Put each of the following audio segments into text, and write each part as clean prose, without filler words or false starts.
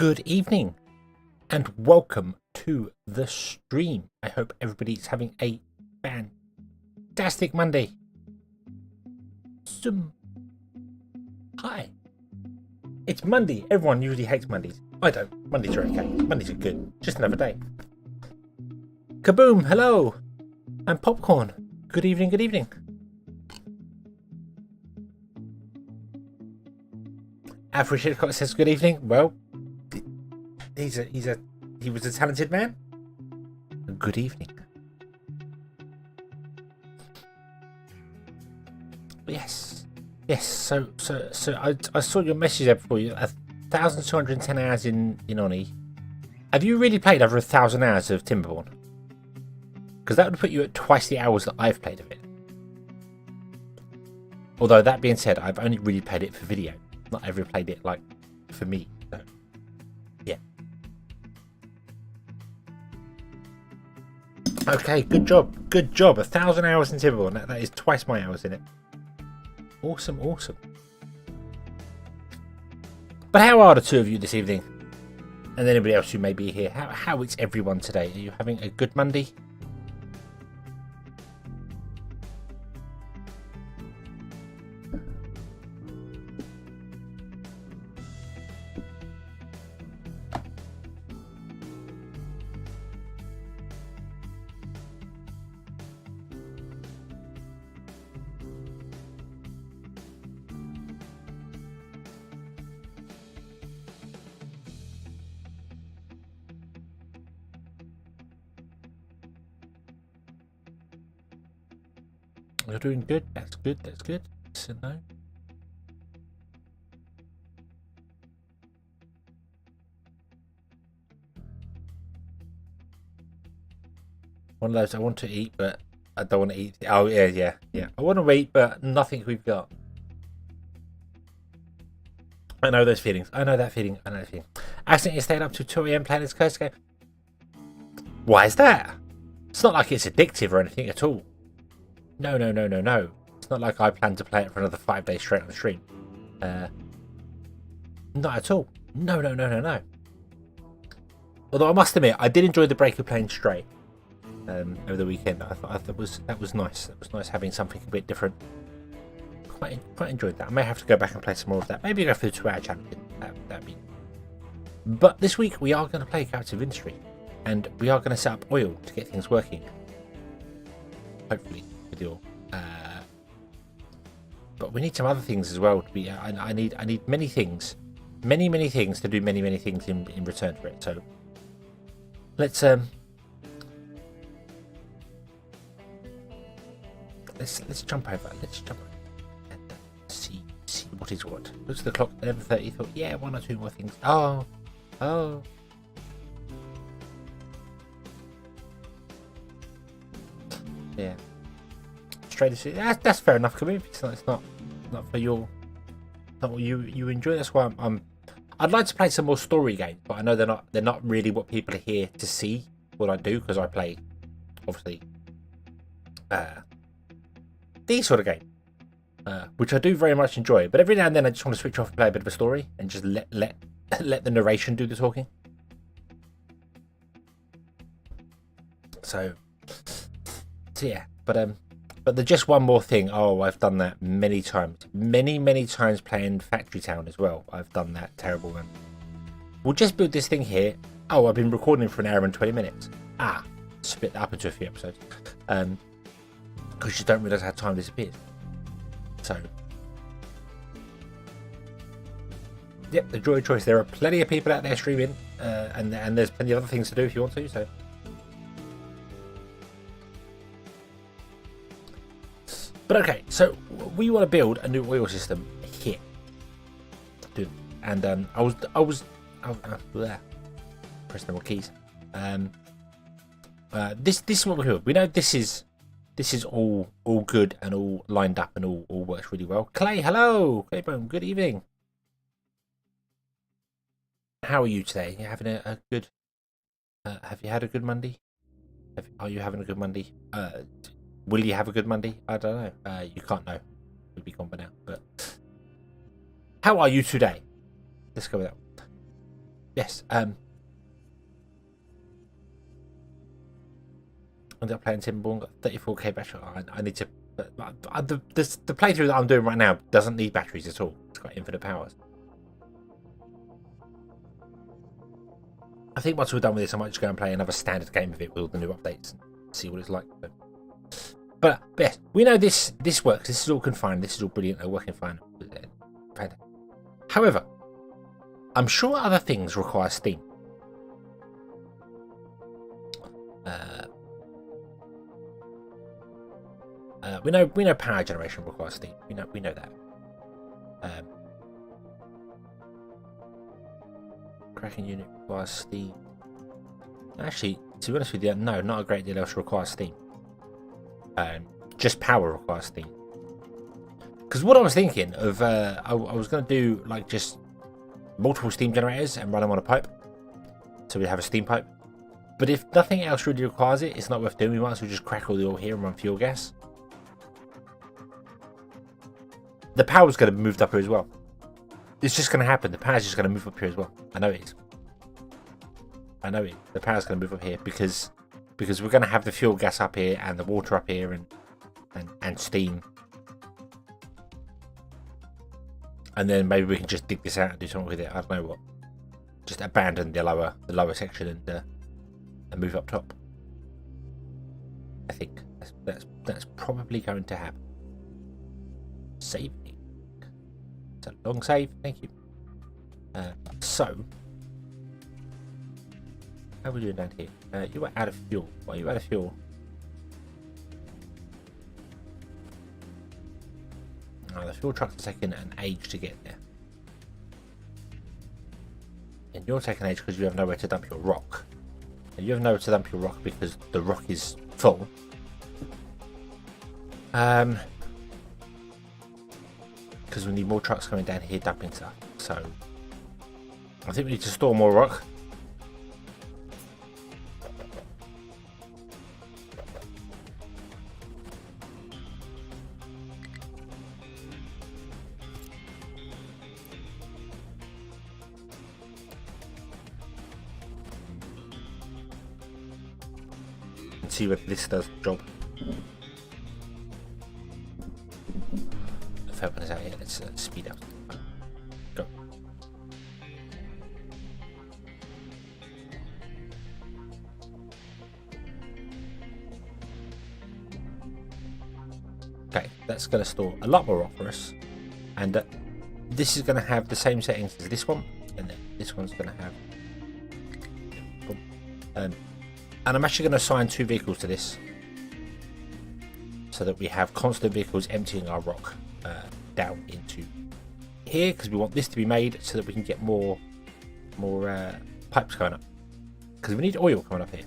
Good evening and welcome to the stream. I hope everybody's having a fantastic Monday. Hi. It's Monday. Everyone usually hates Mondays. I don't. Mondays are okay. Mondays are good. Just another day. Kaboom. Hello. And Popcorn. Good evening. Good evening. Alfred Hitchcock says good evening. Well, he was a talented man. Good evening. Yes. So I saw your message there before you. 1,210 hours in Oni. Have you really played over 1,000 hours of Timberborn? Because that would put you at twice the hours that I've played of it. Although that being said, I've only really played it for video. Not ever played it like for me. So, yeah. Okay, good job. 1,000 hours in Timberborn. That is twice my hours in it. Awesome. But how are the two of you this evening? And anybody else who may be here? How is everyone today? Are you having a good Monday? You're doing good. That's good. So no. One of those I want to eat, but I don't want to eat. Oh yeah. I want to eat, but nothing we've got. I know those feelings. I know that feeling. Accidentally stayed up to 2 a.m. playing this curse game. Why is that? It's not like it's addictive or anything at all. No. It's not like I plan to play it for another 5 days straight on the stream. Not at all. No. Although I must admit, I did enjoy the break of playing Stray over the weekend. I thought that was nice. That was nice having something a bit different. Quite enjoyed that. I may have to go back and play some more of that. Maybe go for the 2-hour challenge. That'd be. But this week we are going to play Character of Industry, and we are going to set up oil to get things working. Hopefully. But we need some other things as well to be. I need many things, many things to do many things in return for it. So let's jump over. And see what is what. Looks at the clock. 11:30. Thought, yeah, 1 or 2 more things. Oh. Yeah. That's fair enough, Khabib. It's not for your, not what you enjoy. That's why I'd like to play some more story games, but I know they're not really what people are here to see what I do, because I play obviously these sort of games, which I do very much enjoy. But every now and then I just want to switch off and play a bit of a story and just let the narration do the talking. So yeah, but there's just one more thing. Oh, I've done that many times. Many times playing Factory Town as well. I've done that terrible one. We'll just build this thing here. Oh, I've been recording for 1 hour and 20 minutes. Split that up into a few episodes. Because you don't realise how time disappears. So, yep, the joy of choice. There are plenty of people out there streaming, and there's plenty of other things to do if you want to. So. But okay, so we want to build a new oil system here, and I was press the more keys. This is what we're doing. We know this is all good and all lined up and all works really well. Clay, hello, Clayboom, good evening. How are you today? You having a good? Have you had a good Monday? Are you having a good Monday? Will you have a good Monday? I don't know. You can't know. We'll be gone by now. But how are you today? Let's go with that. yes. I ended up playing Timberborn, got 34k battery. I need to. The playthrough that I'm doing right now doesn't need batteries at all. It's got infinite powers. I think once we're done with this, I might just go and play another standard game of it with all the new updates and see what it's like. But yes, we know this works. This is all confined. This is all brilliant. They're working fine. However, I'm sure other things require steam. We know power generation requires steam. We know that. Cracking unit requires steam. Actually, to be honest with you, no, not a great deal else requires steam. Just power requires steam. Because what I was thinking of, I was going to do like just multiple steam generators and run them on a pipe, so we have a steam pipe. But if nothing else really requires it, it's not worth doing. We might as well just crack all the oil here and run fuel gas. The power's going to be moved up here as well. It's just going to happen. The power's just going to move up here as well. I know it is. I know it. The power's going to move up here because we're going to have the fuel gas up here and the water up here and steam. And then maybe we can just dig this out and do something with it. I don't know what. Just abandon the lower section and move up top. I think that's probably going to happen. Saving. It's a long save. Thank you. So, how are we doing down here? You were out of fuel. Why are you out of fuel? The fuel trucks are taking an age to get there. And you're taking age because you have nowhere to dump your rock. And you have nowhere to dump your rock because the rock is full. Because we need more trucks coming down here dumping stuff. So I think we need to store more rock. And see whether this does the job. If everyone is out here, let's speed up. Go. Okay, that's going to store a lot more rock for us, and this is going to have the same settings as this one, and then this one's going to have. And I'm actually going to assign 2 vehicles to this, so that we have constant vehicles emptying our rock down into here, because we want this to be made so that we can get more pipes going up, because we need oil coming up here.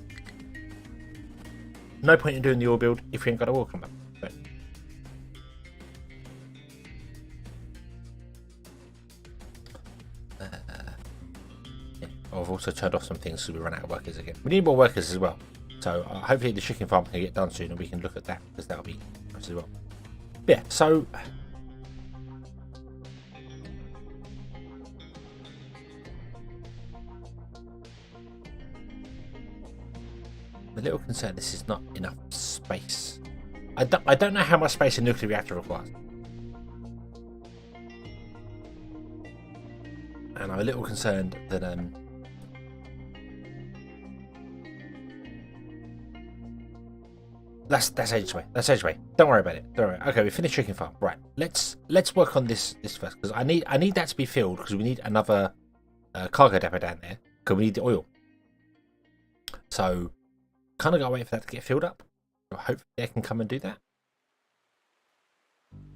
No point in doing the oil build if we ain't got oil coming up. So. Yeah. I've also turned off some things so we run out of workers again. We need more workers as well, so hopefully the chicken farm can get done soon and we can look at that, because that'll be nice as well. Yeah, so I'm a little concerned this is not enough space. I don't know how much space a nuclear reactor requires. And I'm a little concerned that that's ages away. That's ages away. Don't worry about it. Don't worry. Okay, we finished chicken farm. Right. Let's work on this first, because I need that to be filled, because we need another cargo depot down there, because we need the oil. So kind of got to wait for that to get filled up. Hopefully they can come and do that.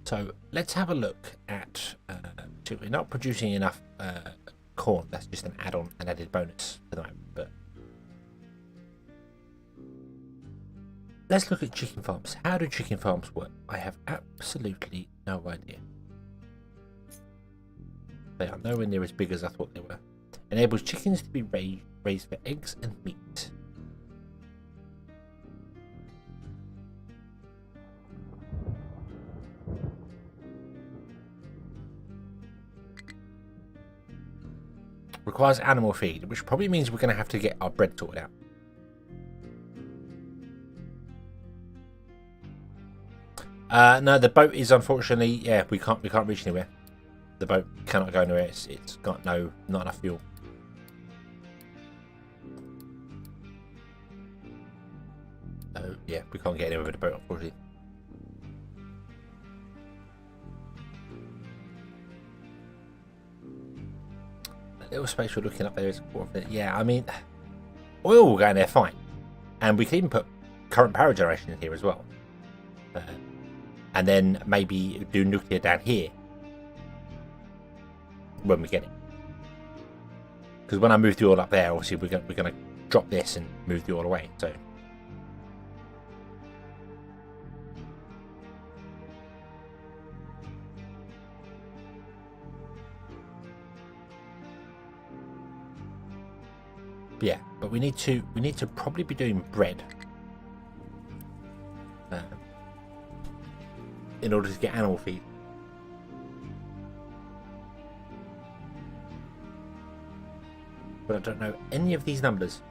So let's have a look at. We're not producing enough corn. That's just an add-on, an added bonus for the moment. But let's look at chicken farms. How do chicken farms work? I have absolutely no idea. They are nowhere near as big as I thought they were. Enables chickens to be raised for eggs and meat. requires animal feed, which probably means we're going to have to get our bread sorted out. No, the boat is unfortunately, yeah, we can't reach anywhere. The boat cannot go anywhere. It's got not enough fuel. So yeah, we can't get anywhere with the boat, unfortunately. That little space we're looking up there is important. Yeah, I mean, oil will go in there fine, and we can even put current power generation in here as well, and then maybe do nuclear down here when we get it. Because when I move the oil up there, obviously we're gonna drop this and move the oil away. So. Yeah, but we need to probably be doing bread in order to get animal feed. But I don't know any of these numbers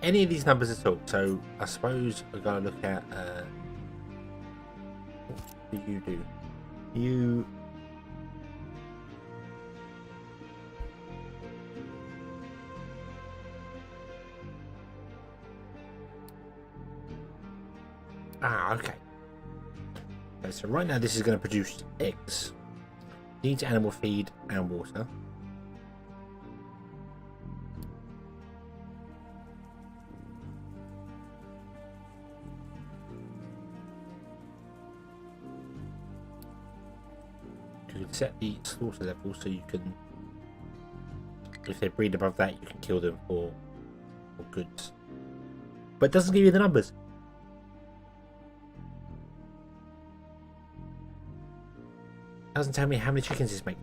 at all. So I suppose we're gonna look at what do you do? You okay. Okay, so right now this is going to produce eggs. Needs animal feed and water. You can set the slaughter level so you can, if they breed above that, you can kill them for goods. But it doesn't give you the numbers. Doesn't tell me how many chickens this makes.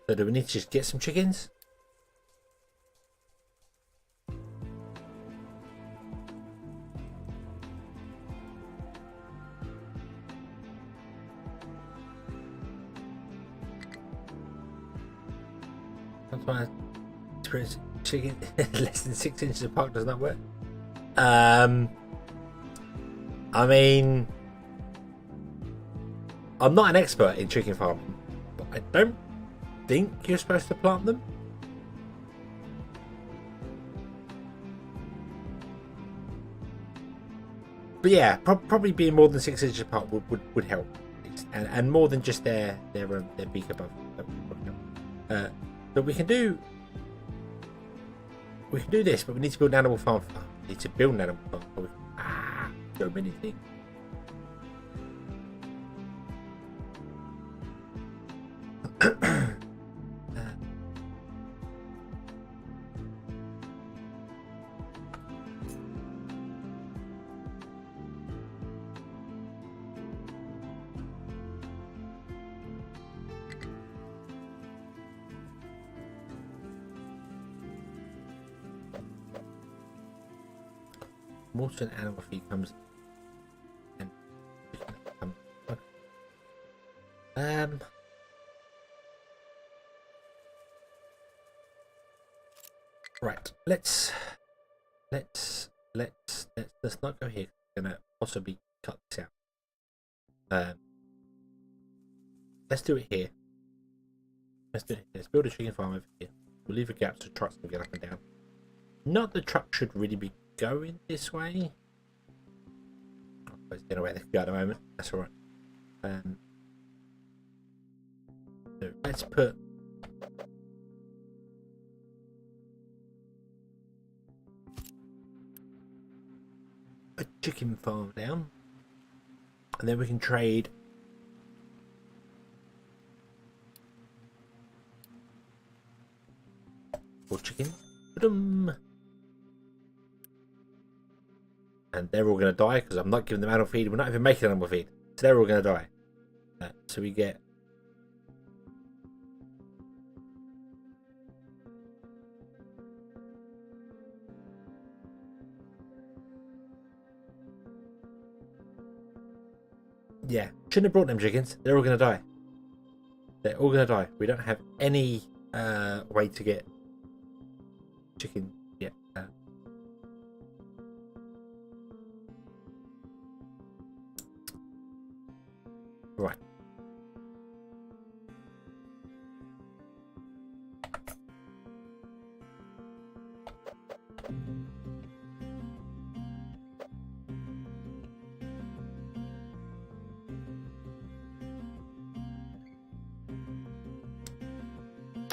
So do we need to just get some chickens? Sometimes chicken less than 6 inches apart does not work. I mean, I'm not an expert in chicken farming, but I don't think you're supposed to plant them. But yeah, probably being more than 6 inches apart would help, and more than just their beak above. But we can do this, but we need to build an animal farm. We need to build an animal farm. So many things. Water and animal feed comes. Right, let's not go here. We're gonna possibly cut this out. Let's do it here. Let's do it. Let's build a chicken farm over here. We'll leave a gap so trucks can get up and down. Not the truck should really be going this way. I suppose the way they can go at the moment. That's alright. So let's put a chicken farm down, and then we can trade for chicken. And they're all going to die because I'm not giving them animal feed. We're not even making animal feed, so they're all going to die. So we get shouldn't have brought them chickens. They're all going to die. They're all gonna die. We don't have any way to get chicken yet. Right.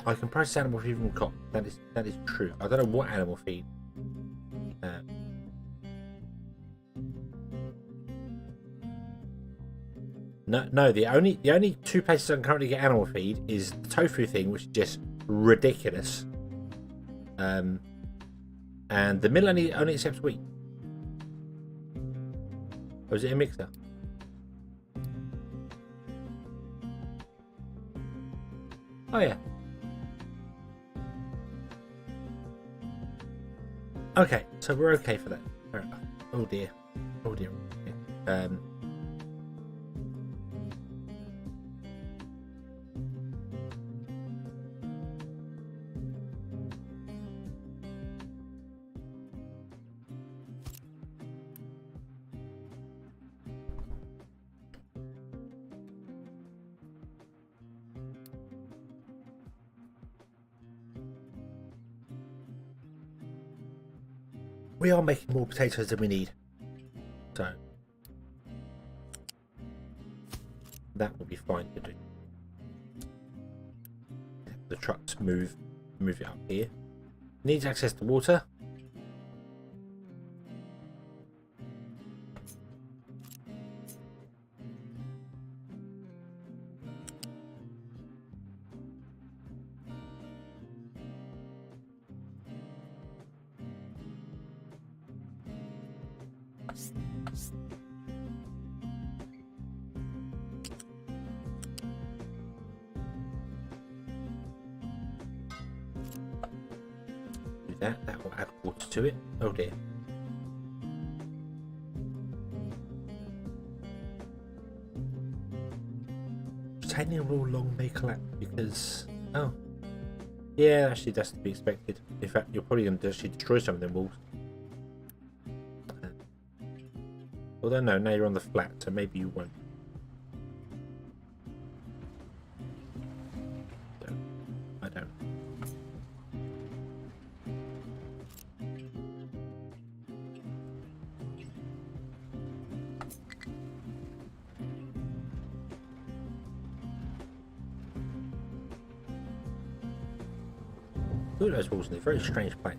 I can process animal feed from cotton. That is true. I don't know what animal feed. No. The only two places I can currently get animal feed is the tofu thing, which is just ridiculous. And the mill only accepts wheat. Or is it a mixer? Oh yeah. Okay, so we're okay for that. Fair enough. Oh dear. Oh dear. Okay. We are making more potatoes than we need, so that will be fine to do. The trucks move it up here. Needs access to water. That will add water to it. Oh dear. Retaining rule long may collapse because yeah, actually that's to be expected. In fact, you're probably going to actually destroy some of them walls. Although no, now you're on the flat, so maybe you won't. I don't. Look at those walls in a very strange place.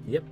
Yep.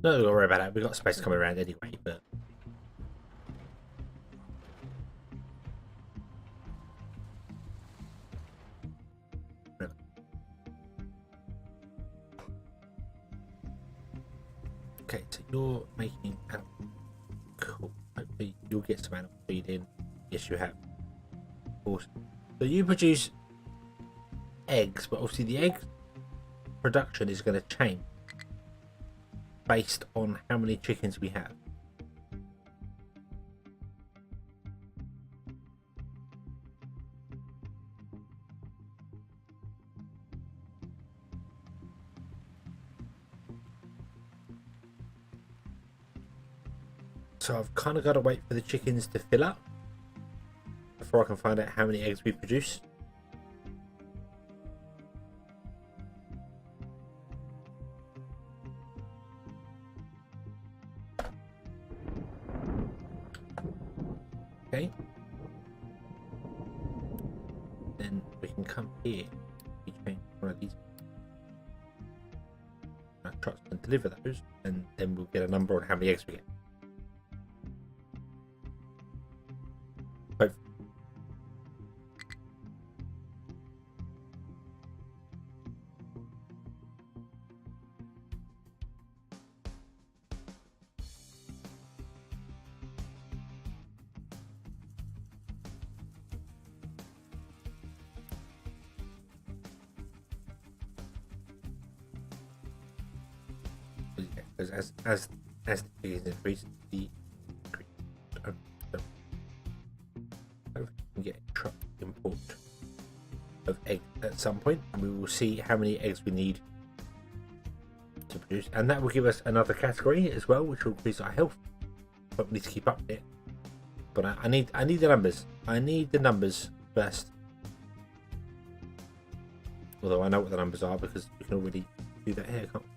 No, don't worry about that. We've got space coming around anyway, but okay, so you're making animal. Cool. Hopefully you'll get some animal feed in. Yes, you have. Awesome. So you produce eggs, but obviously the egg production is going to change based on how many chickens we have. So I've kind of got to wait for the chickens to fill up before I can find out how many eggs we produce. Okay. Then we can come here. We change one of these. Trucks can deliver those, and then we'll get a number on how many eggs we get. Hopefully. As the chickens increase, the hopefully we can get a truck import of eggs at some point, and we will see how many eggs we need to produce, and that will give us another category as well, which will increase our health. But we need to keep up there. But I need the numbers. I need the numbers first. Although I know what the numbers are because we can already do that here, can't we?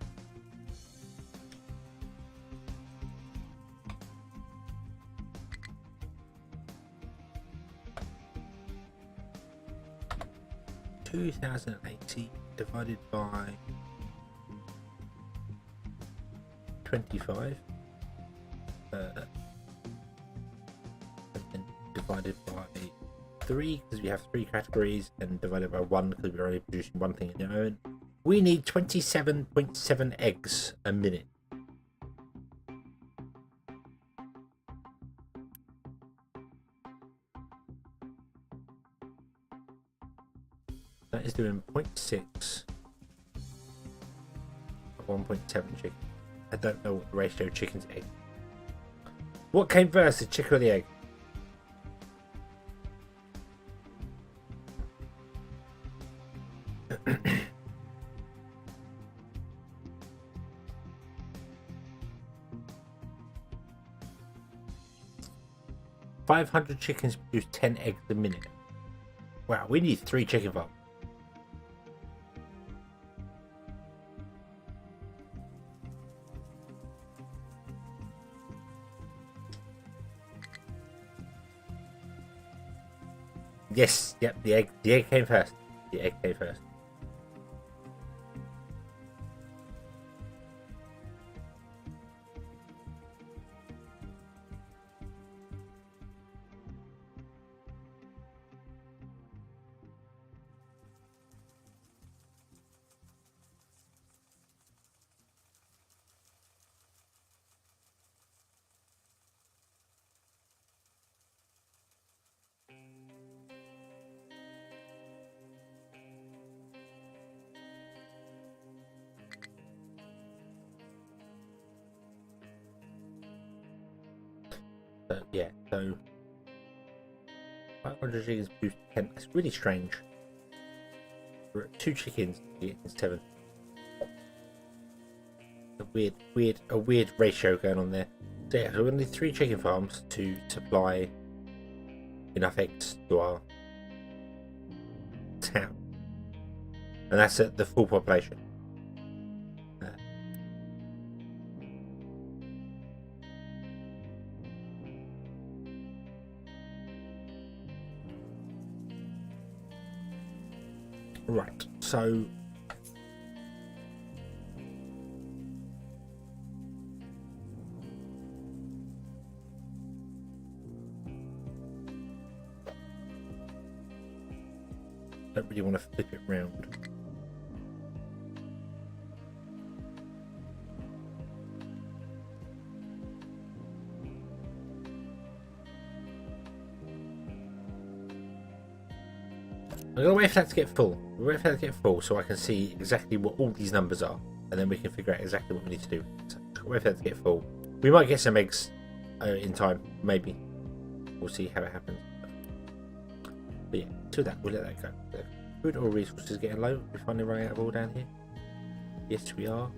$2,080 divided by 25 and then divided by 3 because we have 3 categories, and divided by 1 because we're only producing one thing in the oven. We need 27.7 eggs a minute. That is doing 0.6 of 1.7 chicken. I don't know what the ratio of chicken to egg. What came first, the chicken or the egg? $500 chickens produce 10 eggs a minute. Wow, we need 3 chicken farms. Yes, yep, the egg came first. The egg came first. Yeah, so 500 chickens produce 10. It's really strange. We're at 2 chickens instead of a weird ratio going on there. So yeah, so we need 3 chicken farms to supply enough eggs to our town, and that's at the full population. Right, so don't really want to flip it round. I'm gonna wait for that to get full. Wait for that to get full so I can see exactly what all these numbers are, and then we can figure out exactly what we need to do. So wait for that to get full. We might get some eggs in time, maybe. We'll see how it happens. But yeah, to that, we'll let that go. Food or resources getting low. We're finally running out of oil down here. Yes, we are.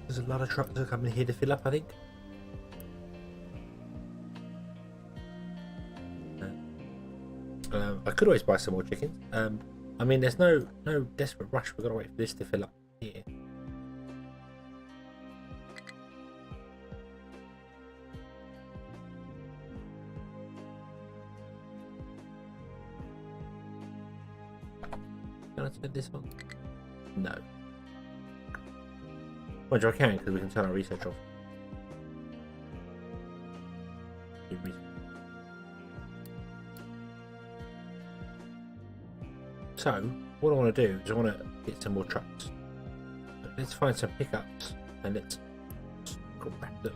There's a lot of trucks that are coming here to fill up, I think. I could always buy some more chickens. I mean, there's no desperate rush. We've got to wait for this to fill up here. set this on? No. Well, I can because we can turn our research off. So, what I want to do is I want to get some more trucks. Let's find some pickups and let's grab them.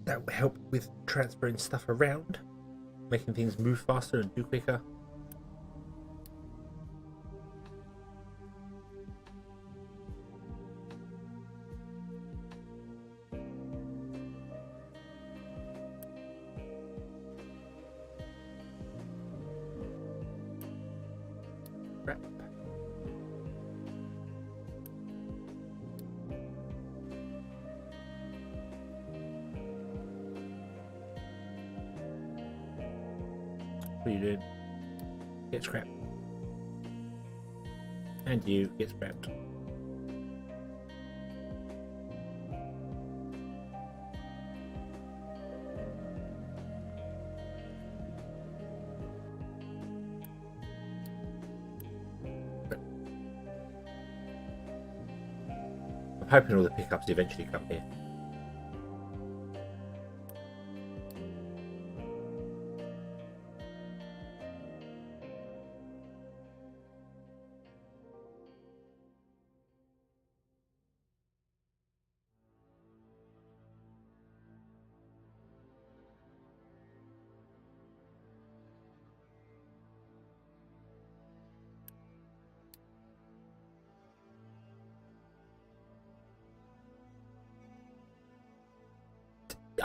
That will help with transferring stuff around, making things move faster and do quicker. Crap. What are you doing? Get scrapped. And you get scrapped. I'm hoping all the pickups eventually come here.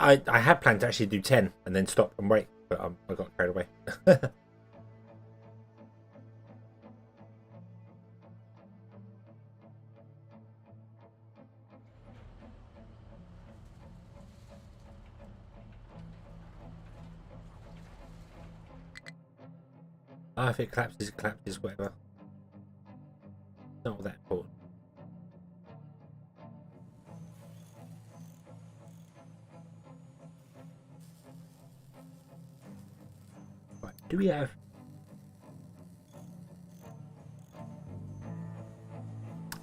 I had planned to actually do 10 and then stop and wait, but I got carried away. If it collapses, it collapses, whatever. Not all that important. Right, do we have...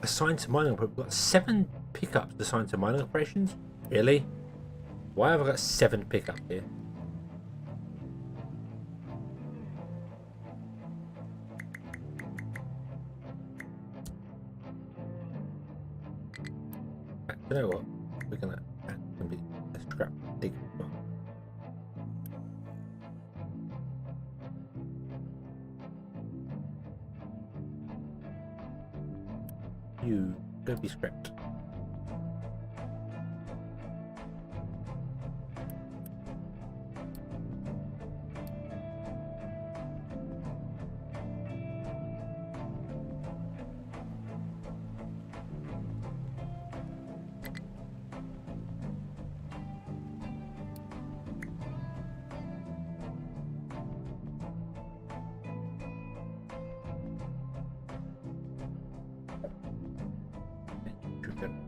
assigned to mining operations? We've got 7 pickups assigned to mining operations? Really? Why have I got 7 pickups here? You know what? We're gonna be a scrap dig. You go be scrapped.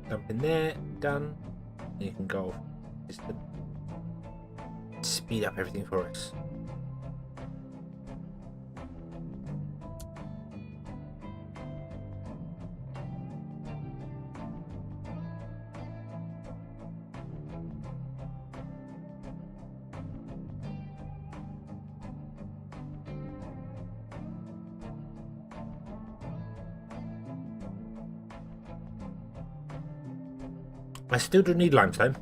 Dump in there, done. You can go just to speed up everything for us. I still do need limestone.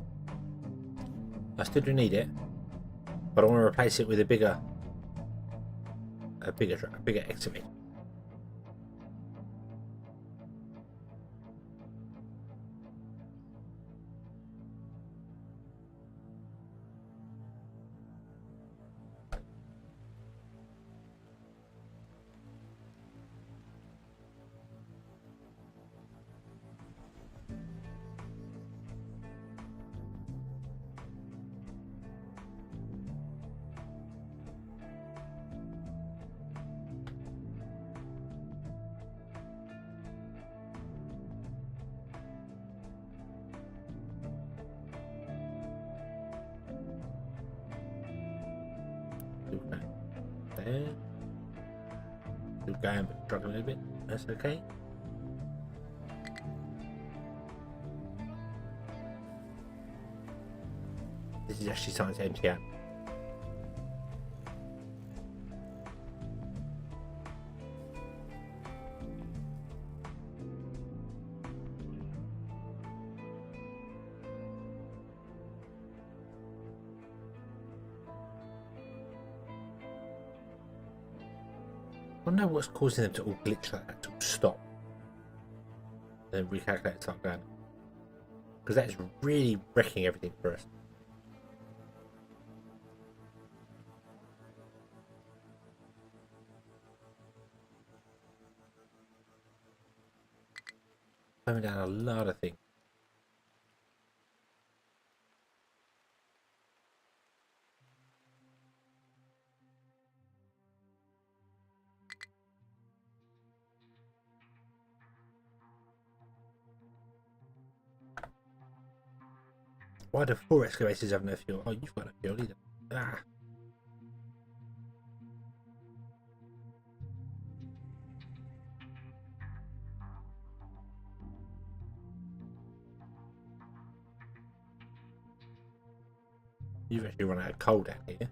I still do need it, but I want to replace it with a bigger excavator. Still going there. Still going, but struggling a little bit. That's okay. This is actually starting to empty out. I wonder what's causing them to all glitch like that, to stop. Then recalculate and start going. Because that is really wrecking everything for us. Slowing down a lot of things. Why do 4 excavators have no fuel? Oh, you've got no fuel either. Ah. You've actually run out of coal down here.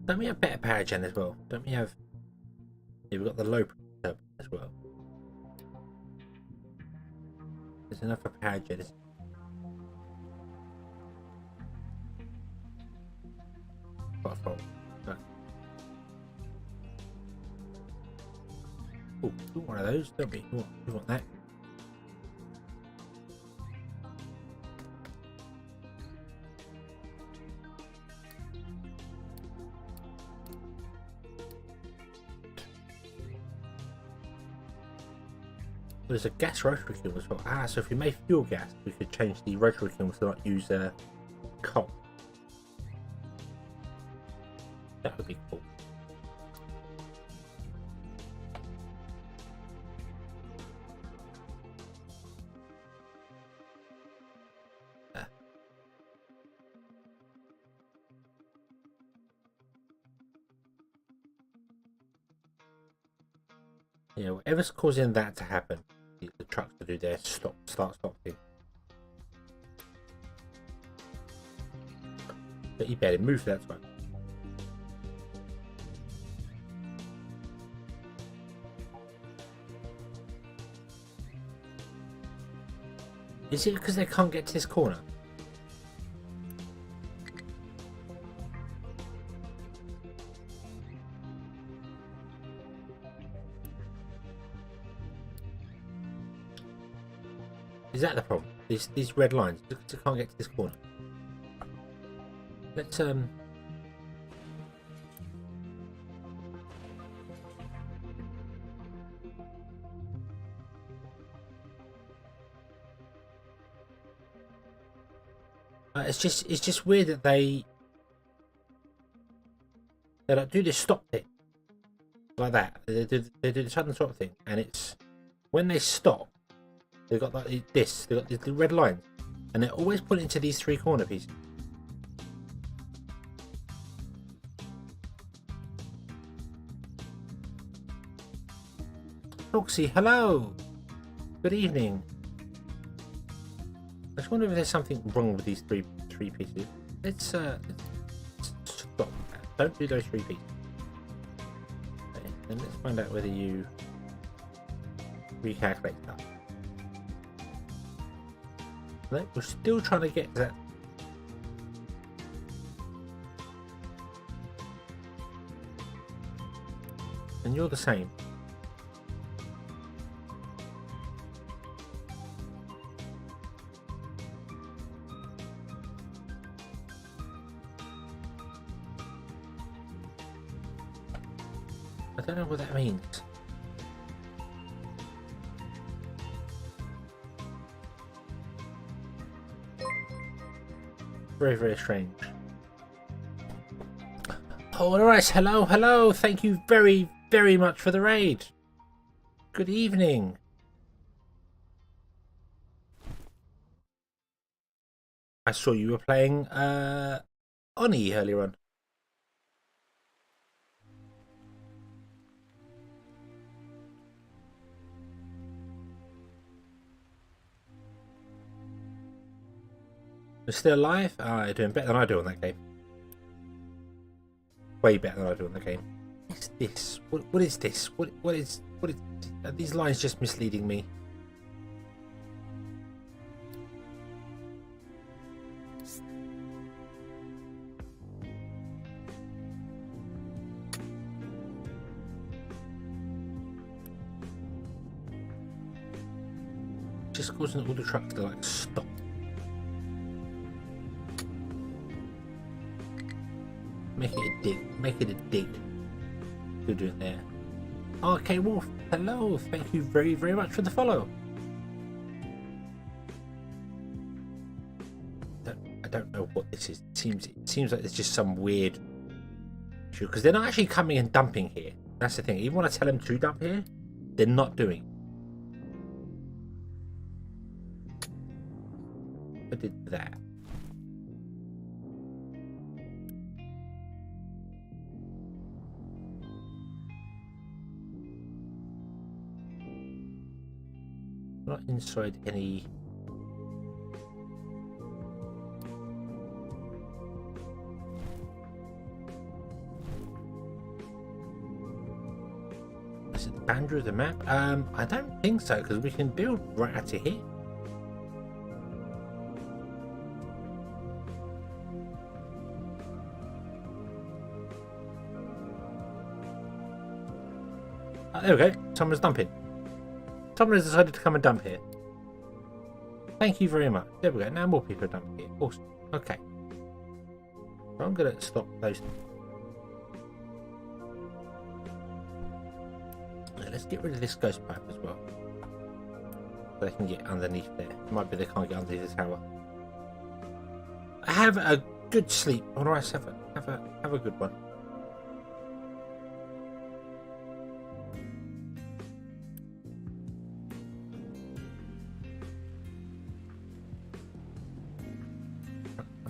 Don't we have better power gen as well? Don't we have... Yeah, we've got the low turbine as well. There's enough for power gen. Quite full. No. Oh, we want one of those, don't we? We want that. There's a gas rotary kiln as well. Ah, so if we made fuel gas, we could change the rotary kiln to not use coal. That would be cool. Yeah, whatever's causing that to happen, the trucks to do their start stop thing. But you better move that way. Is it because they can't get to this corner? Is that the problem? These red lines, they can't get to this corner. Let's I it's just weird that they don't do this stop thing like that. They do the sudden stop thing, and it's when they stop, they've got like this. They've got the red lines, and they're always put into these 3 corner pieces. Roxy, hello. Good evening. I just wonder if there's something wrong with these three pieces. Let's stop. Don't do those 3 pieces. Okay, then let's find out whether you recalculate that. No, we're still trying to get that. And you're the same. I don't know what that means. Very, very strange. Oh, alright. Hello. Thank you very very much for the raid. Good evening. I saw you were playing Oni earlier on. You're still alive? You're doing better than I do on that game. Way better than I do on the game. What's this? What is this? What is are these lines just misleading me? Just causing all the trucks to like stop. Make it a dig. Make it a dig. Good doing there. RK Wolf, hello. Thank you very, very much for the follow. I don't know what this is. It seems like it's just some weird issue because they're not actually coming and dumping here. That's the thing. Even when I tell them to dump here, they're not doing. I did that. Not inside any. Is it the boundary of the map? I don't think so because we can build right out to here. There we go. Someone's dumping. Someone has decided to come and dump here. Thank you very much. There we go. Now more people are dumping here. Awesome. Okay. So I'm going to stop those. Let's get rid of this ghost pipe as well. So they can get underneath there. It might be they can't get underneath the tower. Have a good sleep. Alright, have a good one.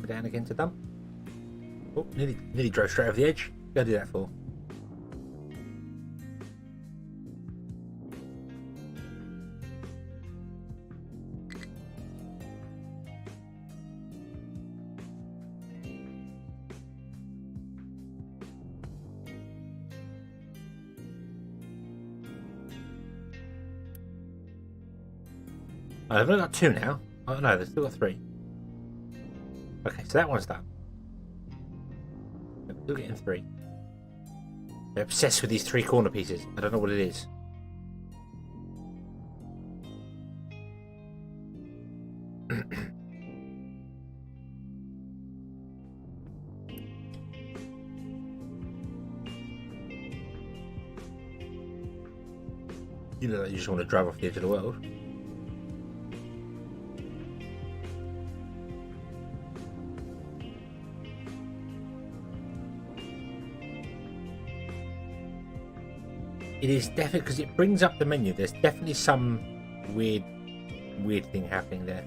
Down again to dump. Oh, nearly drove straight over the edge. Gotta do that for. I've only got 2 now. Oh no, they've still got 3. Okay, so that one's done. Still getting 3. They're obsessed with these 3 corner pieces. I don't know what it is. You know that you just want to drive off the edge of the world. It is definitely because it brings up the menu. There's definitely some weird thing happening there.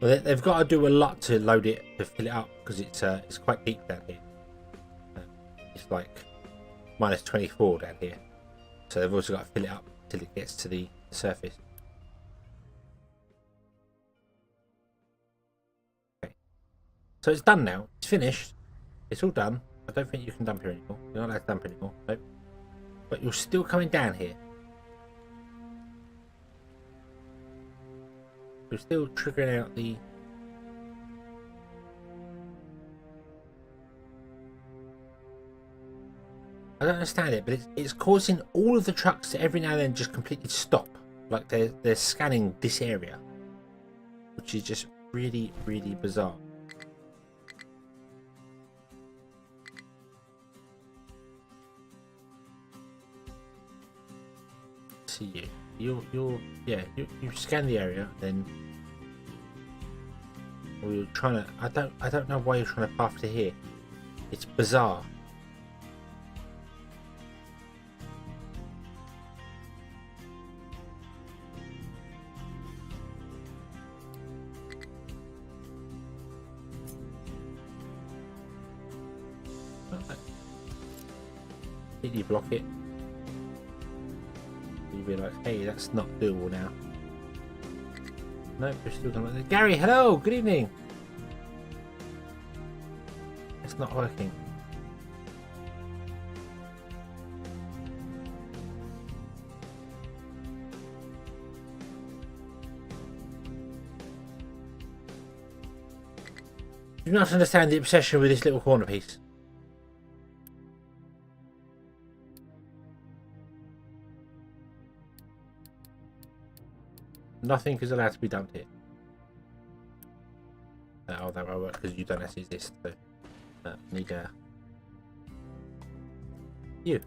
Well, they've got to do a lot to load it to fill it up because it's quite deep down here. It's like minus 24 down here, so they've also got to fill it up till it gets to the surface. So it's done now. It's finished. It's all done. I don't think you can dump here anymore. You're not allowed to dump anymore. Nope. But you're still coming down here. You're still triggering out the... I don't understand it, but it's causing all of the trucks to every now and then just completely stop. Like they're scanning this area. Which is just really, really bizarre. See you. You scan the area, then Or you're trying to... I don't know why you're trying to path to here. It's bizarre. Did you block it? You'd be like, hey, that's not doable now. Nope, we're still going like this. Gary, hello, good evening. It's not working. Do not understand the obsession with this little corner piece. Nothing is allowed to be dumped here. Oh, that won't work because you don't actually exist. So, need you.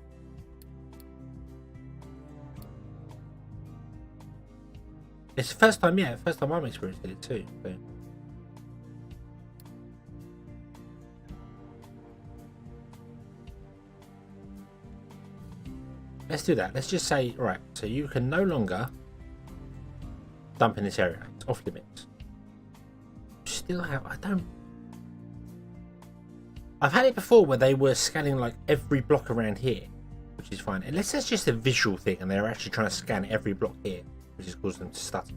It's the first time, yeah, first time I'm experiencing it too. So. Let's do that. Let's just say, right, so you can no longer dump in this area. It's off limits. Still have, I've had it before where they were scanning like every block around here, which is fine. Unless that's just a visual thing and they're actually trying to scan every block here, which has caused them to stutter.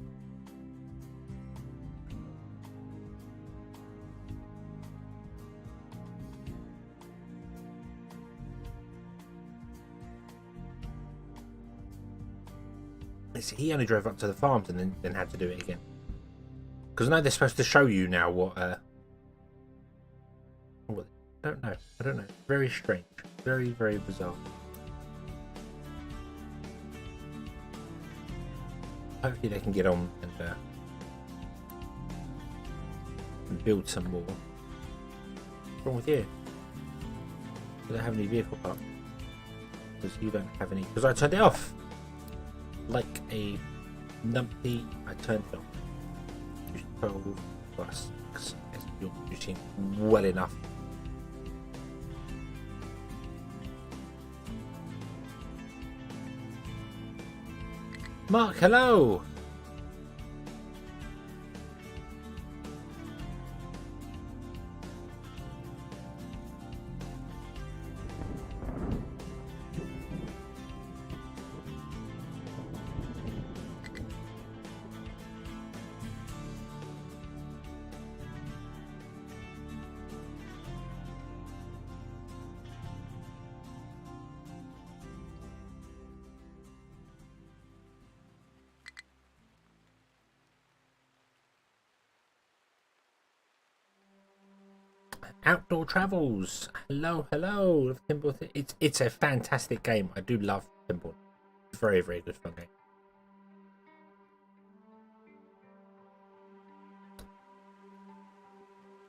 He only drove up to the farms and then had to do it again. Because I know they're supposed to show you now what I don't know. Very strange. Very, very bizarre. Hopefully they can get on and build some more. What's wrong with you? You don't have any vehicle park. Because you don't have any. Because I turned it off. Like a numpty, I turned it off. 12 plus 6. You're producing well enough. Mark, hello! Outdoor Travels. Hello. It's a fantastic game. I do love Pinball. Very, very good fun game.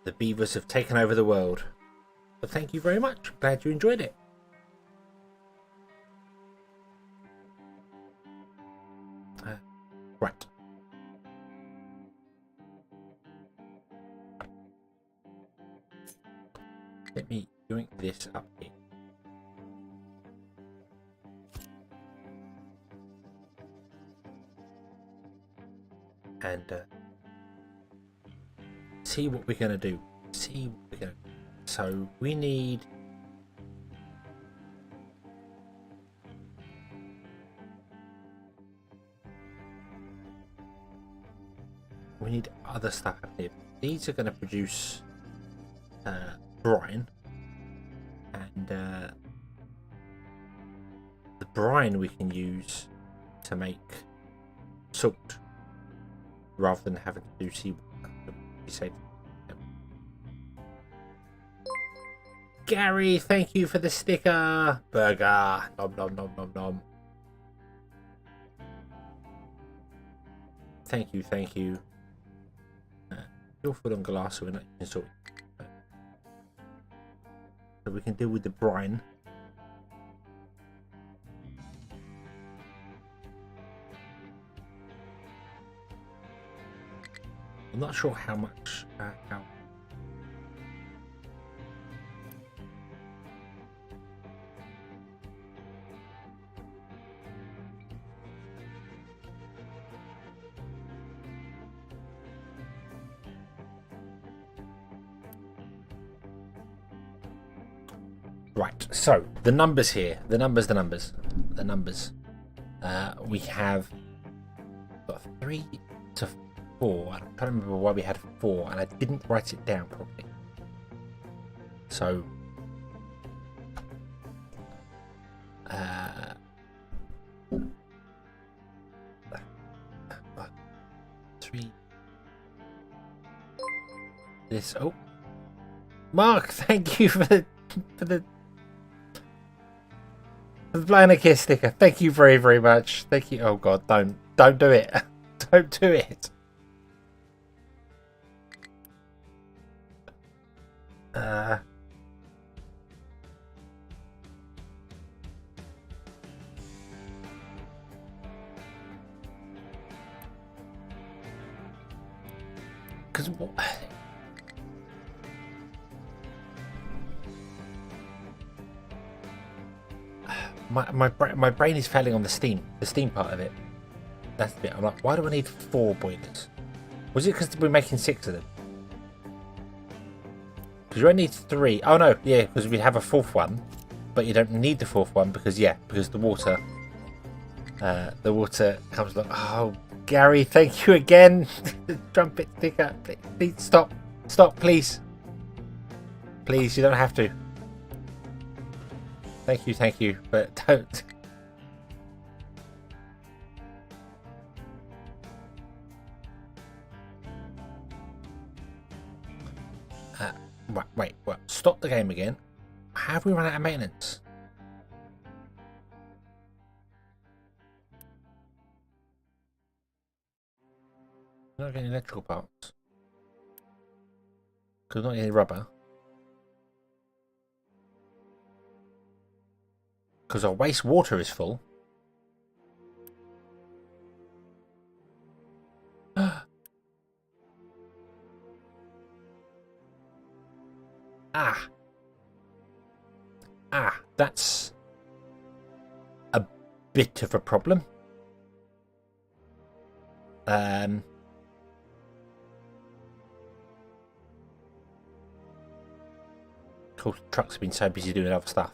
The beavers have taken over the world. But thank you very much. Glad you enjoyed it. Right. Let me join this up here. And see what we're going to do. So we need other stuff up here. These are going to produce brine, and the brine we can use to make salt rather than having to do seawater. Be safe. Gary, thank you for the sticker. Burger. Nom nom nom nom nom. Thank you. You're full on glass, so we're not using salt. So we can deal with the brine. I'm not sure how much. How. Right, so the numbers here, the numbers. We have got 3 to 4. I'm trying to remember why we had 4, and I didn't write it down properly. So, 3. This. Oh, Mark, thank you for the flying a kiss sticker. Thank you very, very much. Thank you. Oh God, don't do it. Don't do it. Because my brain is failing on the steam part of it. That's the bit. I'm like, why do I need 4 boilers? Was it because we're making 6 of them? Because you only need 3. Oh no, yeah, because we have a 4th one, but you don't need the 4th one because the water comes along. Oh, Gary, thank you again. The trumpet sticker. Please stop, please. Please, you don't have to. Thank you, but don't. Wait, stop the game again. Have we run out of maintenance? We're not getting electrical parts. Because we're not getting rubber. Because our wastewater is full. That's a bit of a problem. Of course, trucks have been so busy doing other stuff.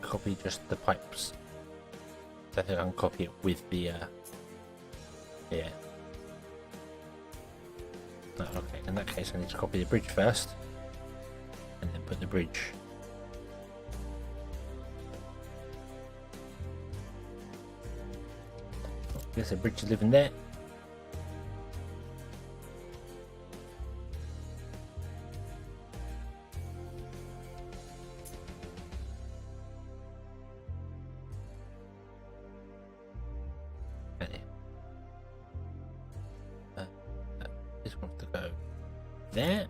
Copy just the pipes. I think I can copy it with the yeah. No, okay, in that case I need to copy the bridge first and then put the bridge. I guess the bridge is living there. This wants to go there.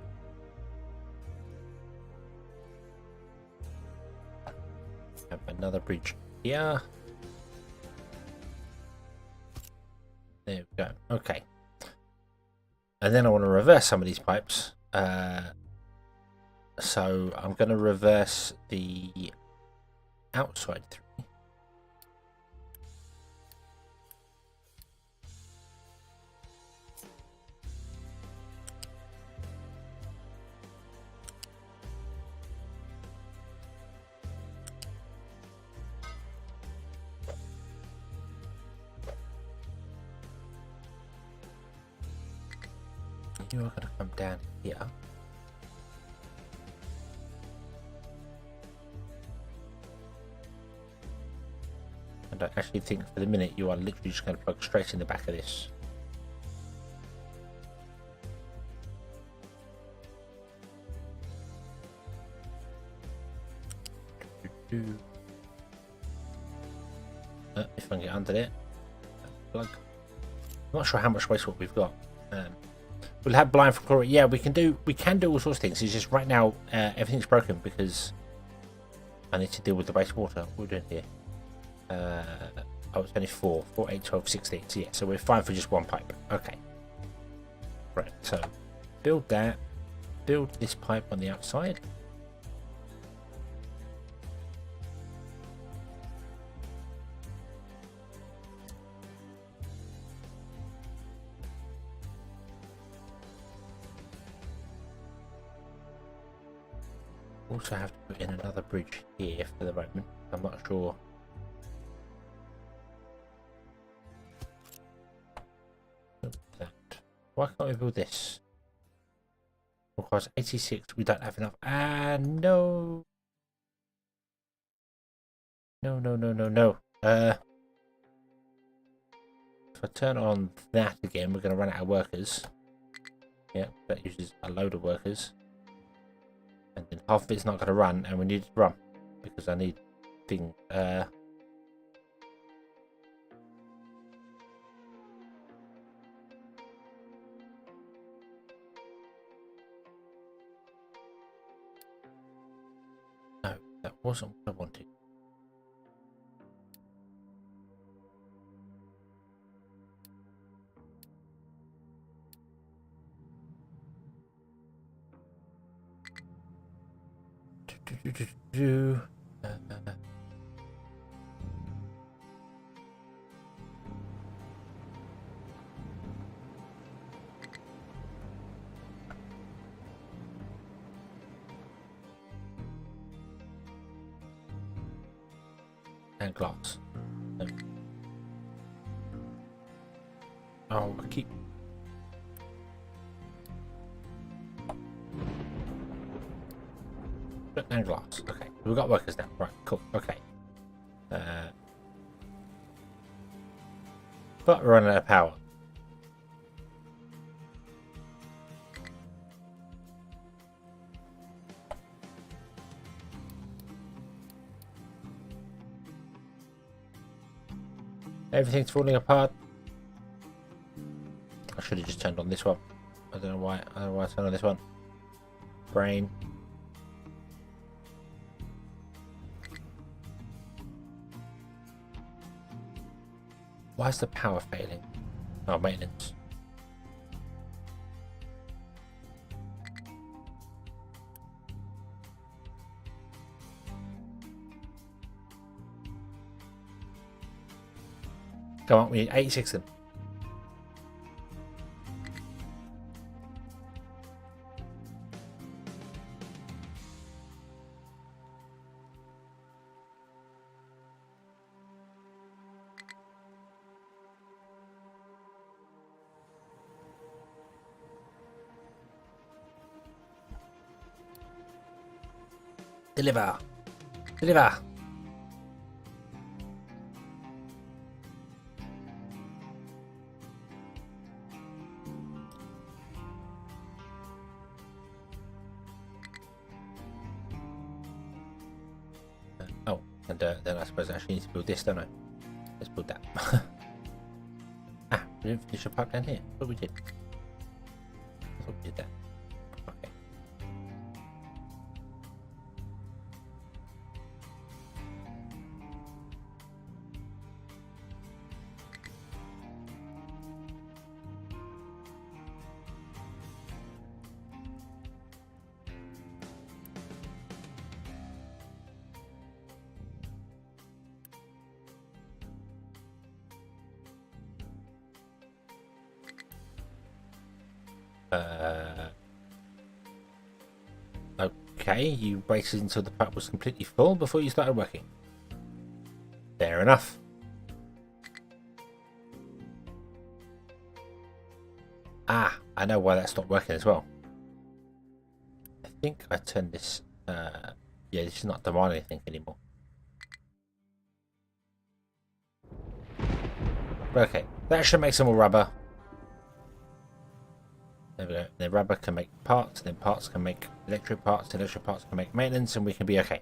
Have another bridge here. There we go. Okay. And then I want to reverse some of these pipes. So I'm going to reverse the outside 3. You are going to come down here. And I actually think for the minute you are literally just going to plug straight in the back of this. If I can get under there. Plug. I'm not sure how much wastewater we've got. We'll have blind for chlorine. Yeah, we can do all sorts of things. It's just right now everything's broken because I need to deal with the wastewater. What we're doing here. Oh, it's only 4, 8, 12, 16. So yeah, so we're fine for just one pipe. Okay. Right, so build that. Build this pipe on the outside. Also have to put in another bridge here for the moment. I'm not sure. That. Why can't we build this? Requires 86. We don't have enough. Ah, no. No. If I turn on that again, we're going to run out of workers. Yeah, that uses a load of workers. And then half of it's not going to run, and we need it to run because I need thing. No, that wasn't what I wanted. And glass. Oh, I keep. And glass. Okay, we've got workers now. Right, cool. Okay. But we're running out of power. Everything's falling apart. I should have just turned on this one. I don't know why. I don't know why I turned on this one. Brain. Why is the power failing? Oh, maintenance. Come on, we need 86 of them. Deliver! Deliver! Oh, and then I suppose I actually need to build this, don't I? Let's build that. We didn't finish the pipe down here. What we did? I thought we did that. Okay. Okay, you waited until the pipe was completely full before you started working. Fair enough. Ah, I know why that's not working as well. I think I turned this... yeah, this is not demanding anything anymore. Okay, that should make some more rubber. There we go. Then rubber can make parts, then parts can make electric parts can make maintenance, and we can be okay.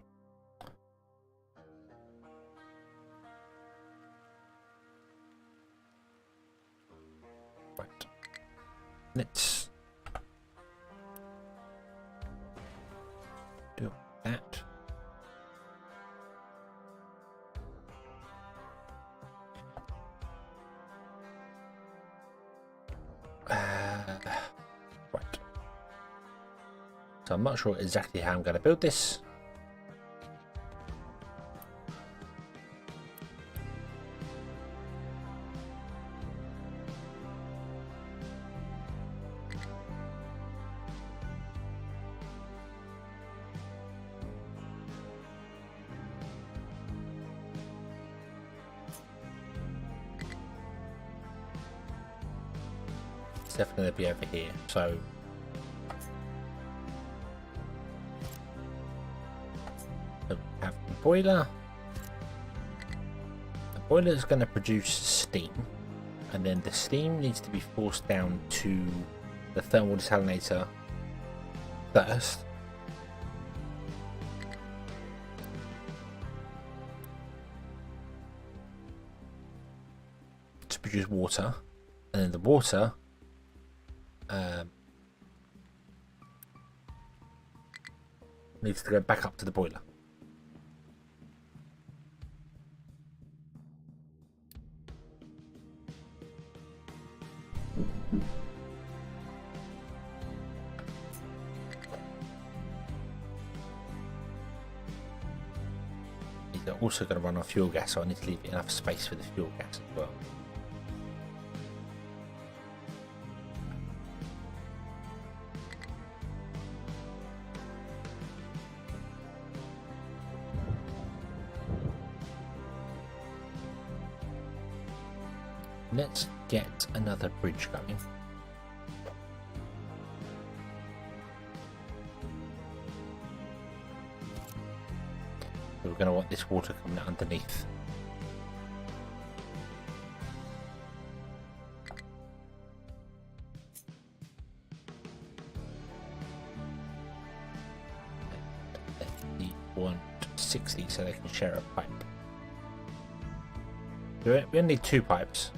Let's do that. Right. So I'm not sure exactly how I'm going to build this. It's definitely going to be over here. So we have the boiler. The boiler is going to produce steam, and then the steam needs to be forced down to the thermal desalinator first. To produce water, and then the water needs to go back up to the boiler. These are also going to run on fuel gas, so I need to leave enough space for the fuel gas as well. Let's get another bridge going. We're going to want this water coming out underneath. And they want 60 so they can share a pipe. We only need 2 pipes.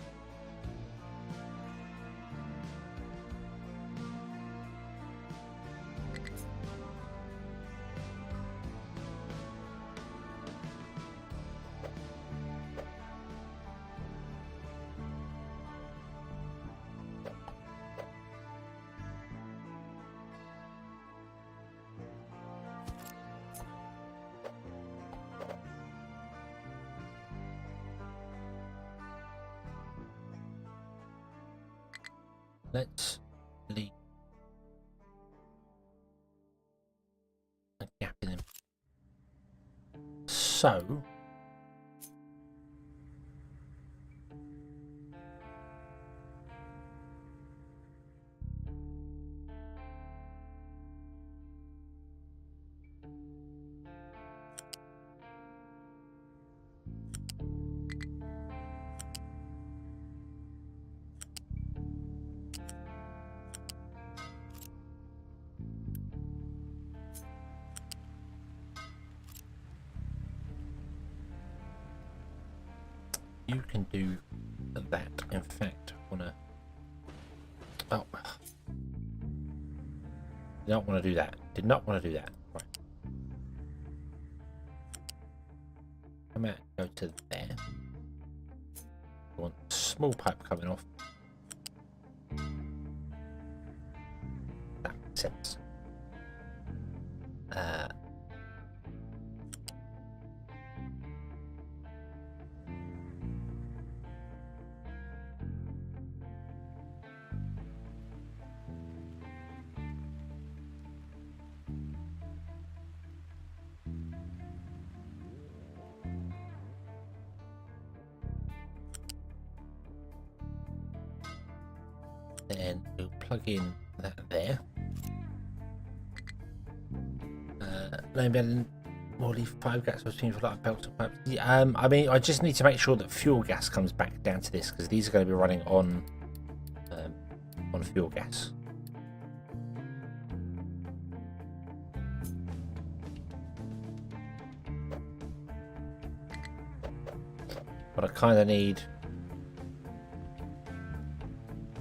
Let's leave a gap in them. So you can do that. In fact, I wanna. Oh, did not want to do that. Did not want to do that. Right. Come out. Go to there. I want a small pipe coming off. That makes sense. Then we'll plug in that there. More leave 5 gaps between for like belts and pipes. Yeah, I mean, I just need to make sure that fuel gas comes back down to this because these are going to be running on fuel gas. But I kind of need.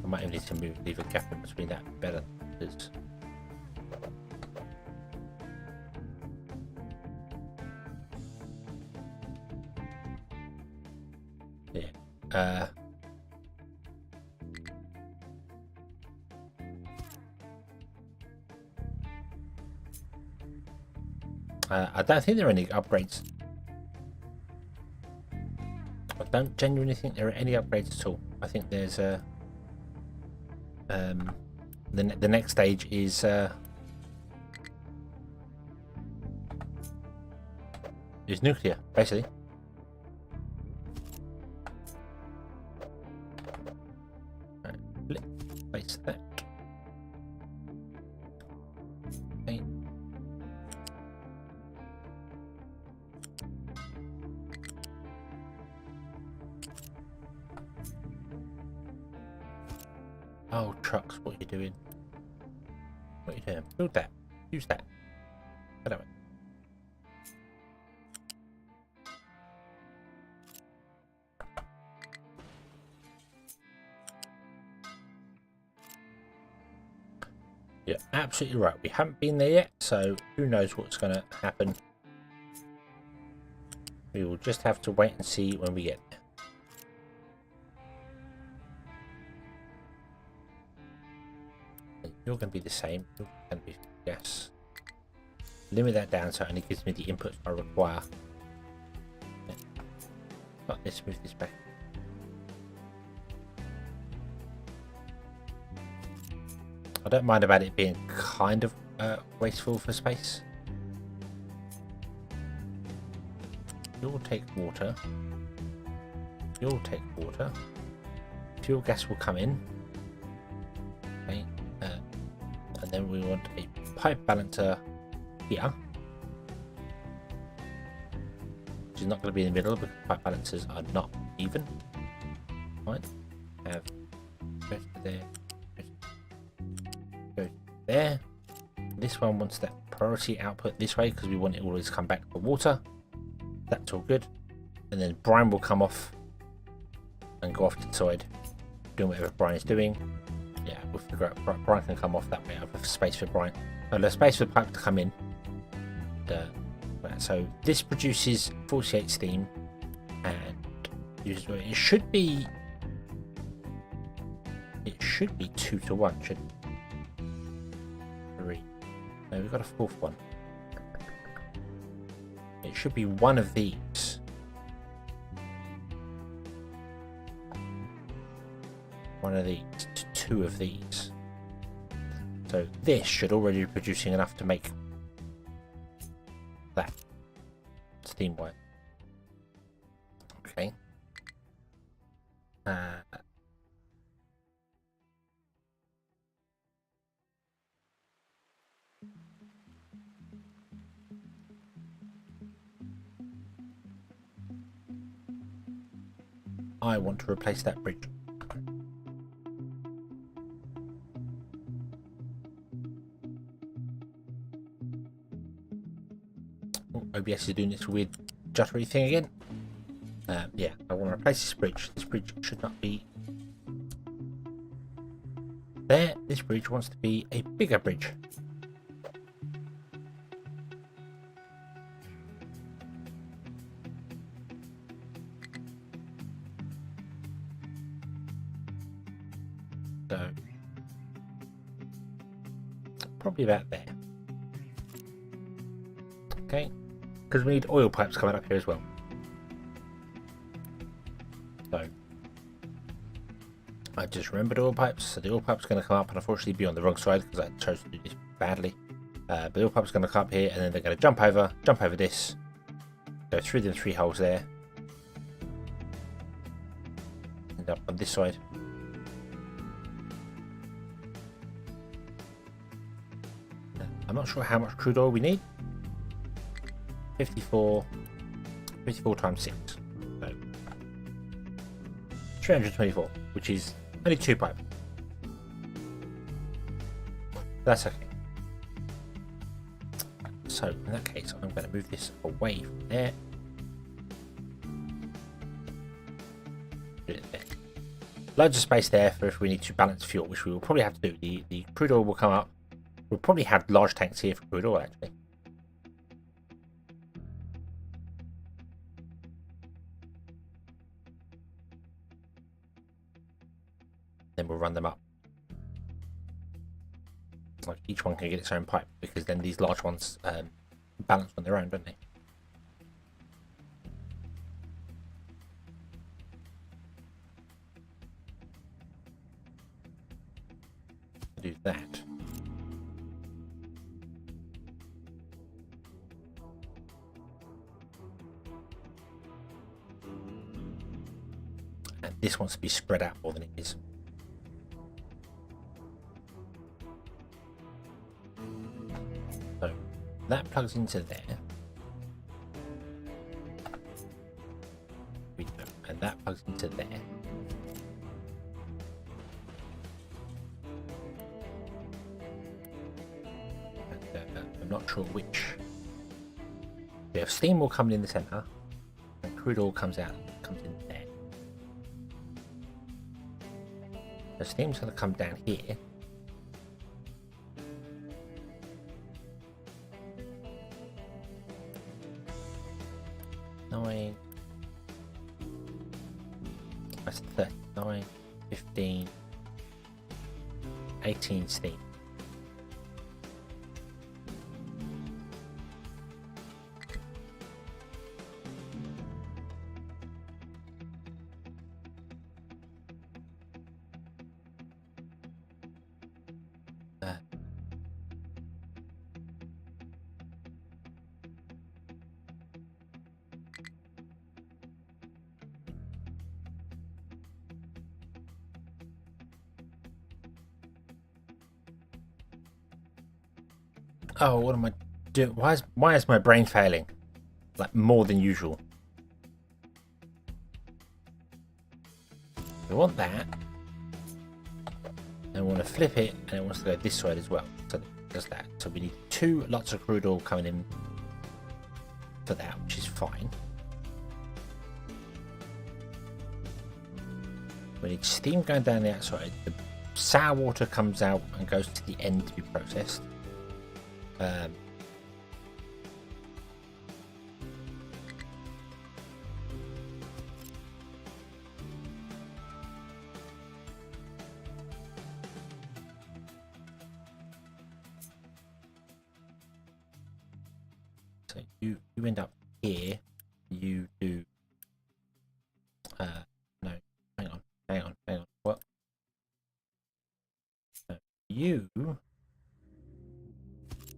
I might even need to leave a gap in between that better. Because yeah. I don't think there are any upgrades. I don't genuinely think there are any upgrades at all. I think there's the next stage is nuclear, basically. Right, place that. Okay. Oh, trucks, what are you doing? What are you doing? Build that. Use that. Get away. You're absolutely right. We haven't been there yet, so who knows what's going to happen. We will just have to wait and see when we get there. You're going to be the same. You're going to be gas. Limit that down so it only gives me the inputs I require. Like this, move this back. I don't mind about it being kind of wasteful for space. You'll take water. You'll take water. Fuel gas will come in. Okay. And then we want a pipe balancer here. Which is not going to be in the middle because pipe balancers are not even. Right. Have go to there. Go there. This one wants that priority output this way because we want it always to come back to water. That's all good. And then brine will come off and go off to the side, doing whatever brine is doing. Yeah, we'll figure out. Brine can come off that way. I have space for brine. Oh, there's space for the pipe to come in. So this produces 48 steam, and it should be 2 to 1. Should 3? No, we've got a fourth one. It should be one of these. One of these to 2 of these. So this should already be producing enough to make that steam wire. Okay. I want to replace that bridge. Oh, OBS is doing this weird juttery thing again. Yeah, I want to replace this bridge. This bridge should not be there. This bridge wants to be a bigger bridge. So probably about there. Okay, because we need oil pipes coming up here as well. So I just remembered oil pipes. So the oil pipe's going to come up and unfortunately be on the wrong side because I chose to do this badly. But the oil pipe's going to come up here and then they're going to jump over this, go through them 3 holes there, end up on this side. I'm not sure how much crude oil we need. 54 times 6. So 324, which is only 2 pipe. That's okay. So in that case, I'm going to move this away from there. Put it there. loads of space there for if we need to balance fuel, which we will probably have to do. The crude oil will come up. We'll probably have large tanks here for crude oil, actually. Then we'll run them up. Like each one can get its own pipe, because then these large ones balance on their own, don't they? Do that. And this wants to be spread out more than it is. So that plugs into there. And that plugs into there. I'm not sure which. We have steam all coming in the center, and crude oil comes in there. The steam's going to come down here. That's 39, 15, 18 steam. Oh, what am I doing? Why is my brain failing? Like more than usual. We want that. And we want to flip it, and it wants to go this side as well. So it does that. So we need 2 lots of crude oil coming in for that, which is fine. We need steam going down the outside. The sour water comes out and goes to the end to be processed. So you end up here. You do. No, hang on. What? So you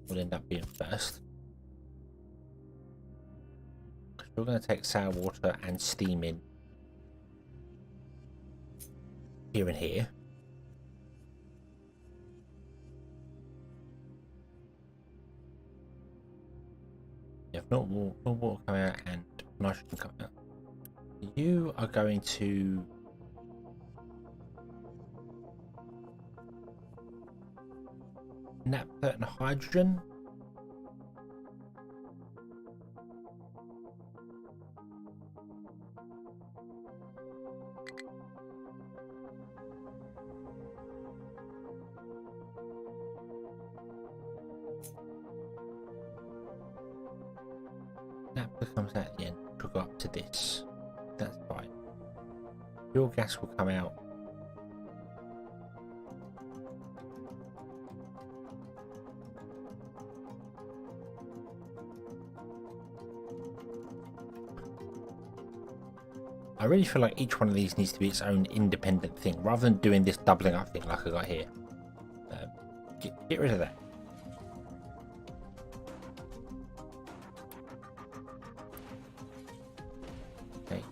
will end up being first. We're going to take sour water and steam in here and here. If not, more water come out and nitrogen come out. You are going to naphtha and hydrogen. Naphtha comes out at the end, will go up to this. That's fine. Your gas will come out. I really feel like each one of these needs to be its own independent thing, rather than doing this doubling up thing like I got here. Get rid of that. Okay,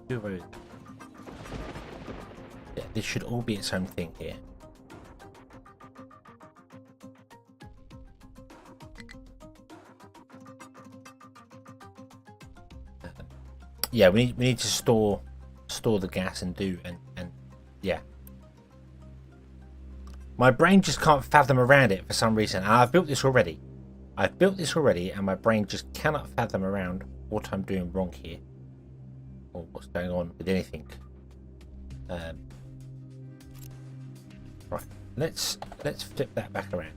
do away with that. Yeah, this should all be its own thing here. Yeah, we need to store the gas and yeah. My brain just can't fathom around it for some reason. And I've built this already, and my brain just cannot fathom around what I'm doing wrong here, or what's going on with anything. let's flip that back around.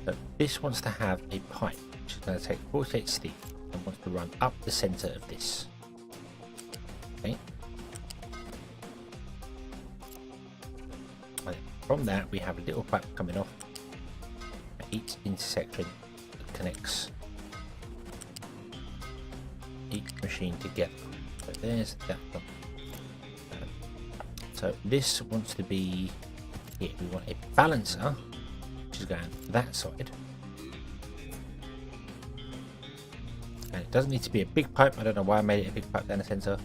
So this wants to have a pipe, which is going to take 48 steel and wants to run up the center of this. Okay. And from that, we have a little pipe coming off at each intersection that connects each machine together. So there's that one. So this wants to be here. We want a balancer, which is going that side. And it doesn't need to be a big pipe. I don't know why I made it a big pipe down the center.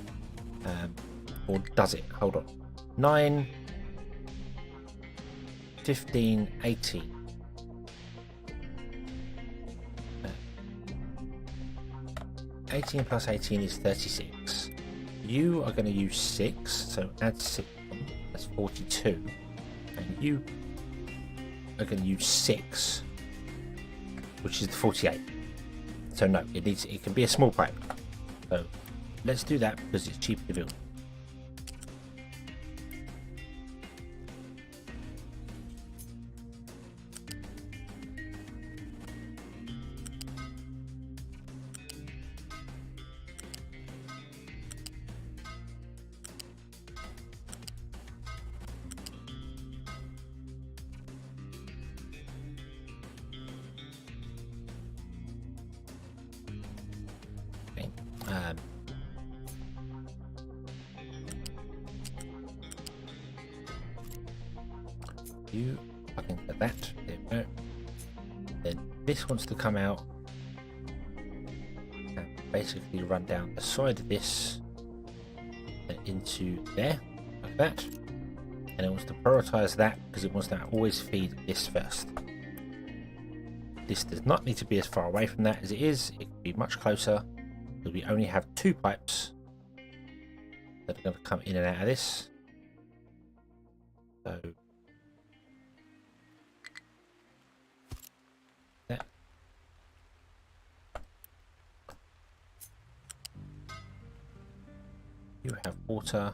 Or does it? Hold on. 9, 15, 18. 18 plus 18 is 36. You are going to use 6, so add 6. That's 42. And you are going to use 6, which is the 48. So no, it can be a small pipe. So let's do that because it's cheaper to build. You fucking get that. There we go. Then this wants to come out and basically run down the side of this and into there, like that. And it wants to prioritize that because it wants to always feed this first. This does not need to be as far away from that as it is. It can be much closer because we only have 2 pipes that are going to come in and out of this. So that. You have water.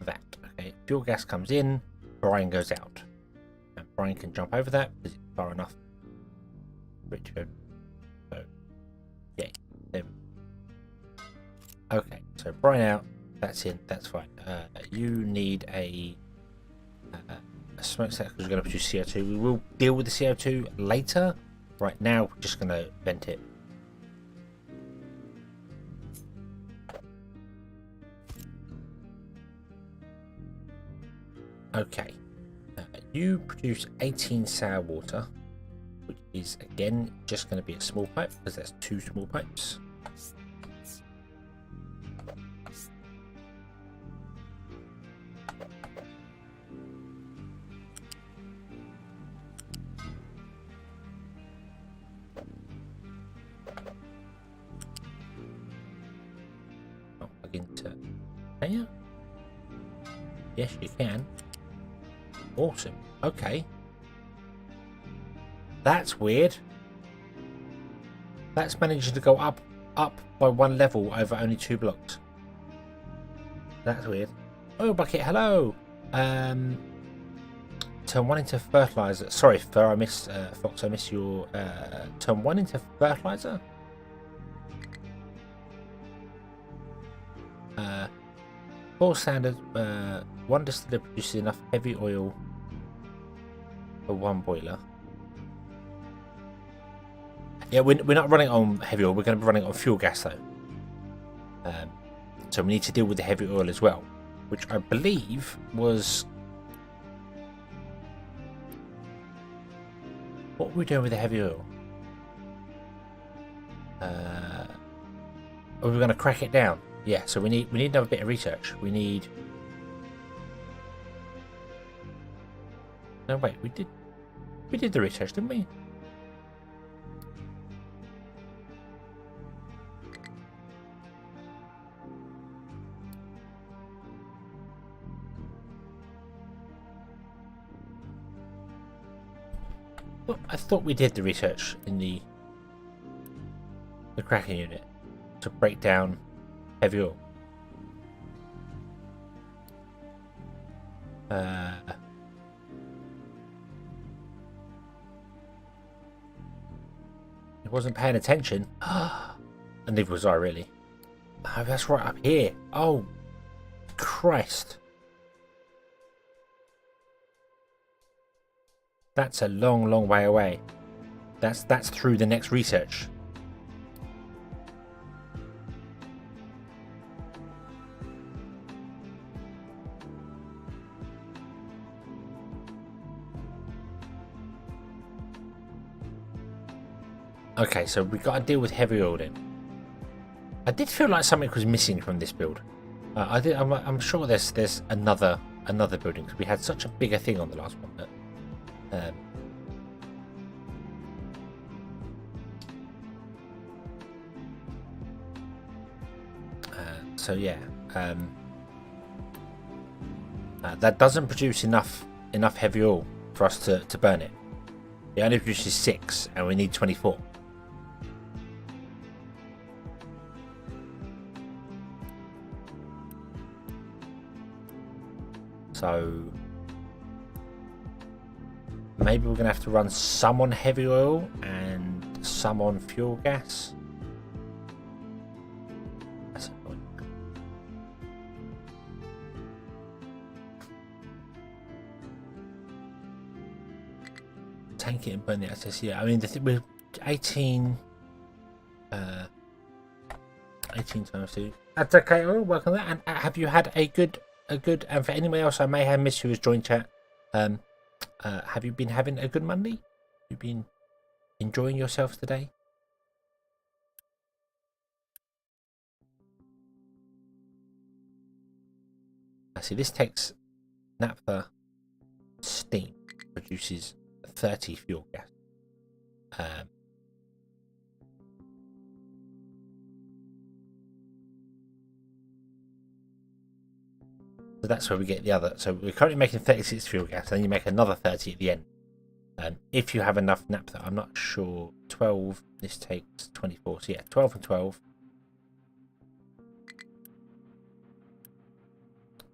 That. Okay. Fuel gas comes in. Brine goes out. And Brine can jump over that because it's far enough for it to go. So, yeah. There. Okay. So Brine out. That's in. That's fine. You need a smokestack because we're going to produce CO2. We will deal with the CO2 later. Right now, we're just going to vent it. Okay. You produce 18 sour water, which is again just going to be a small pipe because that's 2 small pipes. I'll plug into. Can you? Yes, you can. Awesome. Okay. That's weird. That's managed to go up by 1 level over only 2 blocks. That's weird. Oh, Bucket, hello. Turn 1 into fertilizer. Sorry, Fox, I missed your turn 1 into fertilizer. 4 standard. 1 distiller produces enough heavy oil for 1 boiler. Yeah, we're not running on heavy oil. We're going to be running on fuel gas though. So we need to deal with the heavy oil as well, which I believe was. What were we doing with the heavy oil? Are we going to crack it down? Yeah. So we need another bit of research. We need. No, wait. We did the research, didn't we? thought we did the research in the cracking unit to break down heavy oil. He wasn't paying attention. And neither was I, really. Oh, that's right up here. Oh, Christ. That's a long, long way away. That's through the next research. Okay, so we got to deal with heavy oil then. I did feel like something was missing from this build. I'm sure there's another building, because we had such a bigger thing on the last one. But, so yeah, that doesn't produce enough heavy oil for us to burn it. It only produces 6, and we need 24. So maybe we're going to have to run some on heavy oil and some on fuel gas. That's annoying. Tank it and burn the access. Yeah, I mean, we're 18 times 2. That's okay. We'll work on that. And have you had a good, and for anyone else I may have missed who has joined chat, have you been having a good Monday? You've been enjoying yourselves today? I see this takes naphtha steam, produces 30 fuel gas. So that's where we get the other. So we're currently making 36 fuel gas, and then you make another 30 at the end. If you have enough naphtha, I'm not sure. 12. This takes 24. So yeah, 12 and 12.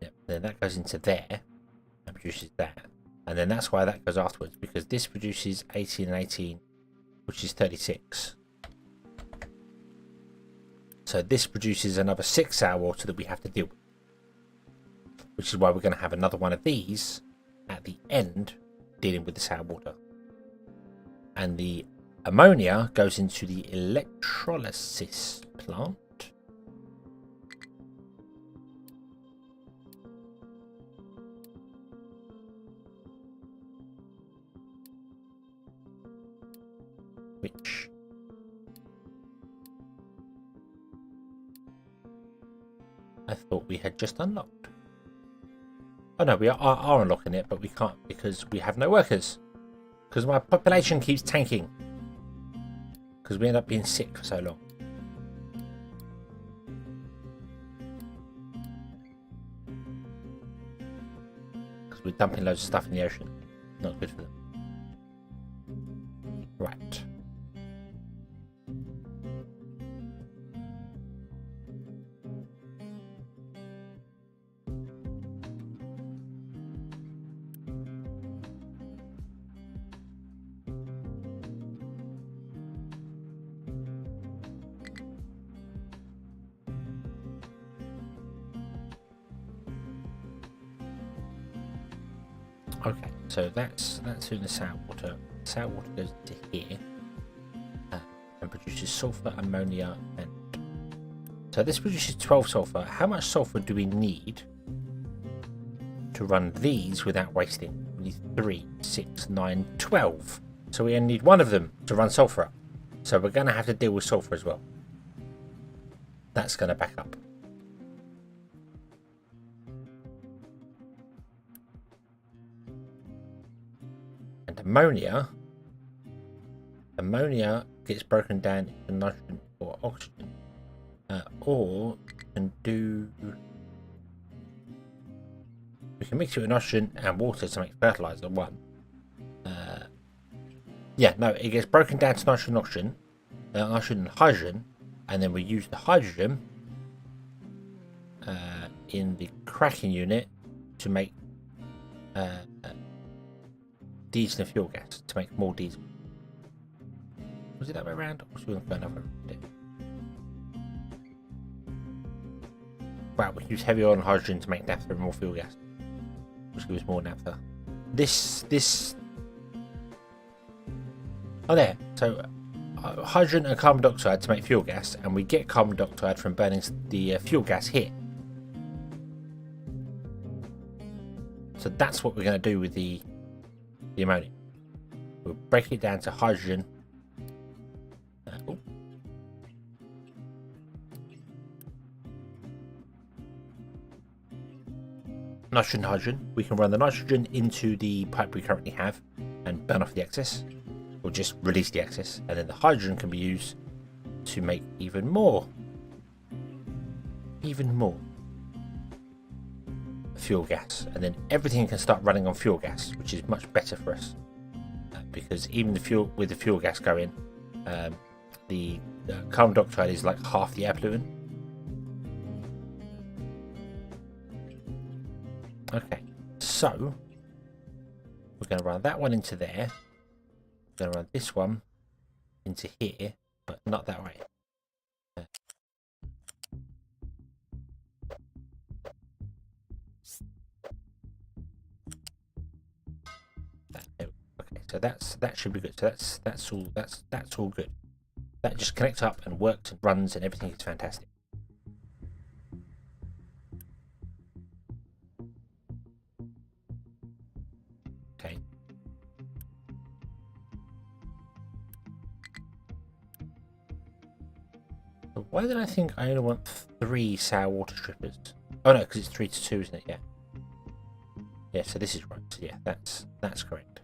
Yep. Then that goes into there and produces that, and then that's why that goes afterwards, because this produces 18 and 18, which is 36. So this produces another 6 sour water that we have to deal with. Which is why we're going to have another one of these at the end dealing with the sour water. And the ammonia goes into the electrolysis plant. Which I thought we had just unlocked. Oh no, we are unlocking it, but we can't because we have no workers. Because my population keeps tanking. Because we end up being sick for so long. Because we're dumping loads of stuff in the ocean. Not good for them. Right. Okay, so that's in the sour water. Sour water goes to here and produces sulfur, ammonia, and so this produces 12 sulfur. How much sulfur do we need to run these without wasting? We need 3, 6, 9, 12. So we only need one of them to run sulfur up. So we're going to have to deal with sulfur as well. That's going to back up. Ammonia gets broken down into nitrogen or oxygen, or we can mix it with nitrogen and water to make fertilizer. Yeah, no, it gets broken down to nitrogen and oxygen, nitrogen and hydrogen, and then we use the hydrogen in the cracking unit to make diesel and fuel gas, to make more diesel. Was it that way around? Or was we going to go another way? Wow, we can use heavy oil and hydrogen to make naphtha and more fuel gas, which gives more naphtha. Oh, there. So, hydrogen and carbon dioxide to make fuel gas, and we get carbon dioxide from burning the fuel gas here. So that's what we're going to do with the ammonia. We'll break it down to hydrogen. Nitrogen, hydrogen. We can run the nitrogen into the pipe we currently have and burn off the excess, or just release the excess, and then the hydrogen can be used to make even more fuel gas, and then everything can start running on fuel gas, which is much better for us, because even the fuel gas going, the carbon dioxide is like half the air pollutant. Okay, so we're going to run that one into there. We're going to run this one into here, but not that way. Okay, so that should be good. So that's all good. That just connects up and works and runs and everything is fantastic. Okay. So why did I think I only want 3 sour water strippers? Oh no, because it's 3 to 2, isn't it? Yeah. Yeah, so this is right. So yeah, that's correct.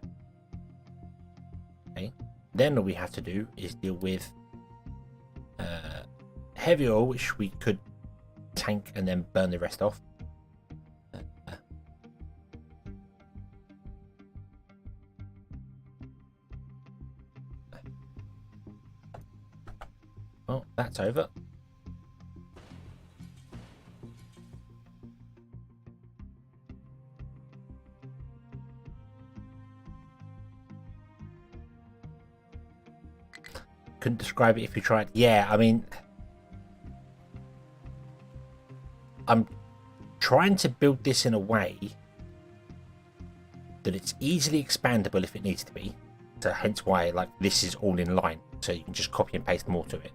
Okay. Then all we have to do is deal with heavy oil, which we could tank and then burn the rest off. Well, that's over. Couldn't describe it if you tried. Yeah, I mean, I'm trying to build this in a way that it's easily expandable if it needs to be. So hence why like this is all in line, so you can just copy and paste more to it.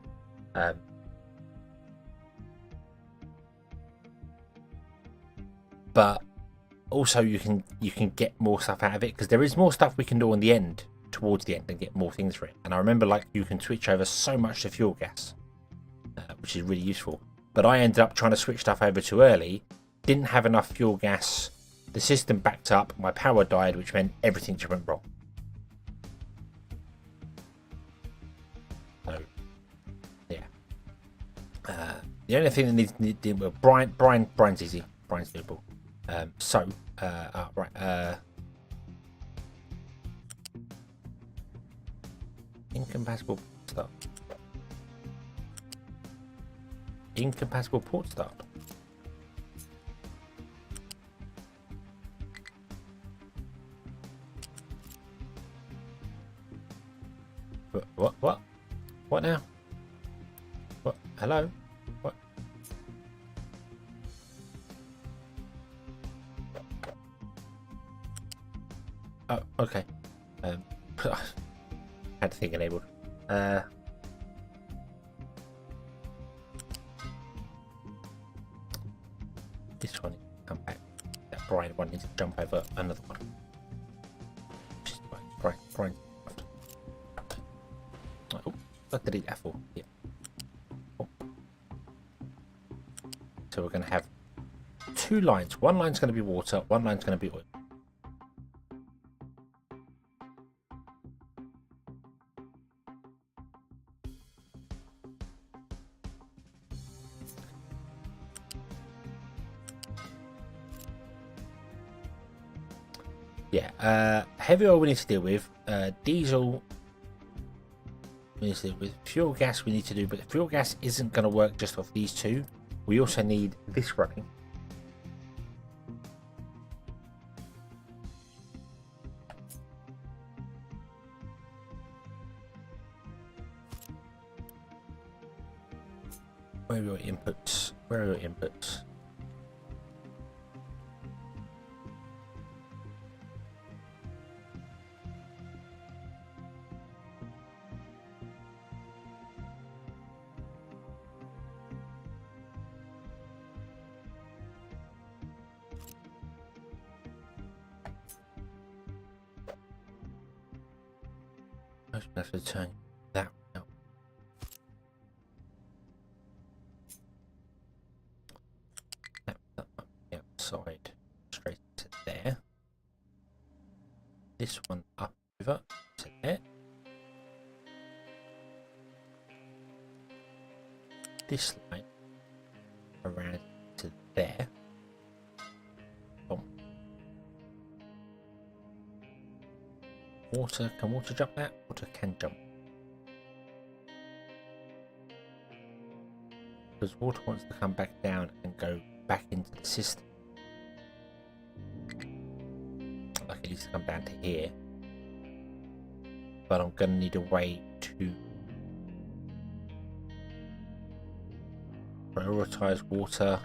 But also you can get more stuff out of it, because there is more stuff we can do on the end, towards the end, and get more things for it. And I remember like you can switch over so much to fuel gas, which is really useful. But I ended up trying to switch stuff over too early, didn't have enough fuel gas, the system backed up, my power died, which meant everything just went wrong. So yeah, the only thing that needs to do, well, brine's easy, brine's doable. Incompatible start. Incompatible port start. What now? What? Hello? What? Oh, okay. Had the thing enabled. This one come back. That Brian one needs to jump over another one. Just Brian. Oh, what did it for? Yeah. Oh. So we're going to have 2 lines. One line's going to be water. One line's going to be oil. Yeah, heavy oil we need to deal with. Diesel with fuel gas we need to do, but fuel gas isn't going to work just off these two. We also need this running. Where are your inputs? Where are your inputs? I was going to have to turn that out. That up the outside, straight to there. This one up over to there. This line around to there. Boom. Water, can water jump that? Water can jump. Because water wants to come back down and go back into the system. Like it needs to come down to here. But I'm going to need a way to prioritize water.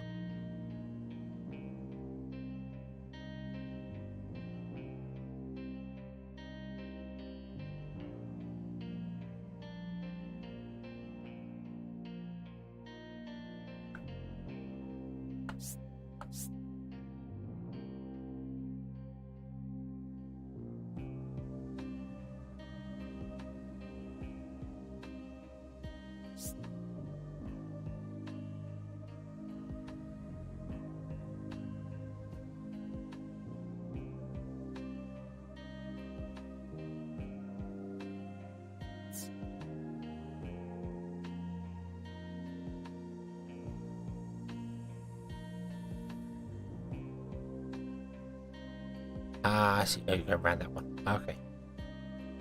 Ah, I see. Oh, you go around that one. Okay.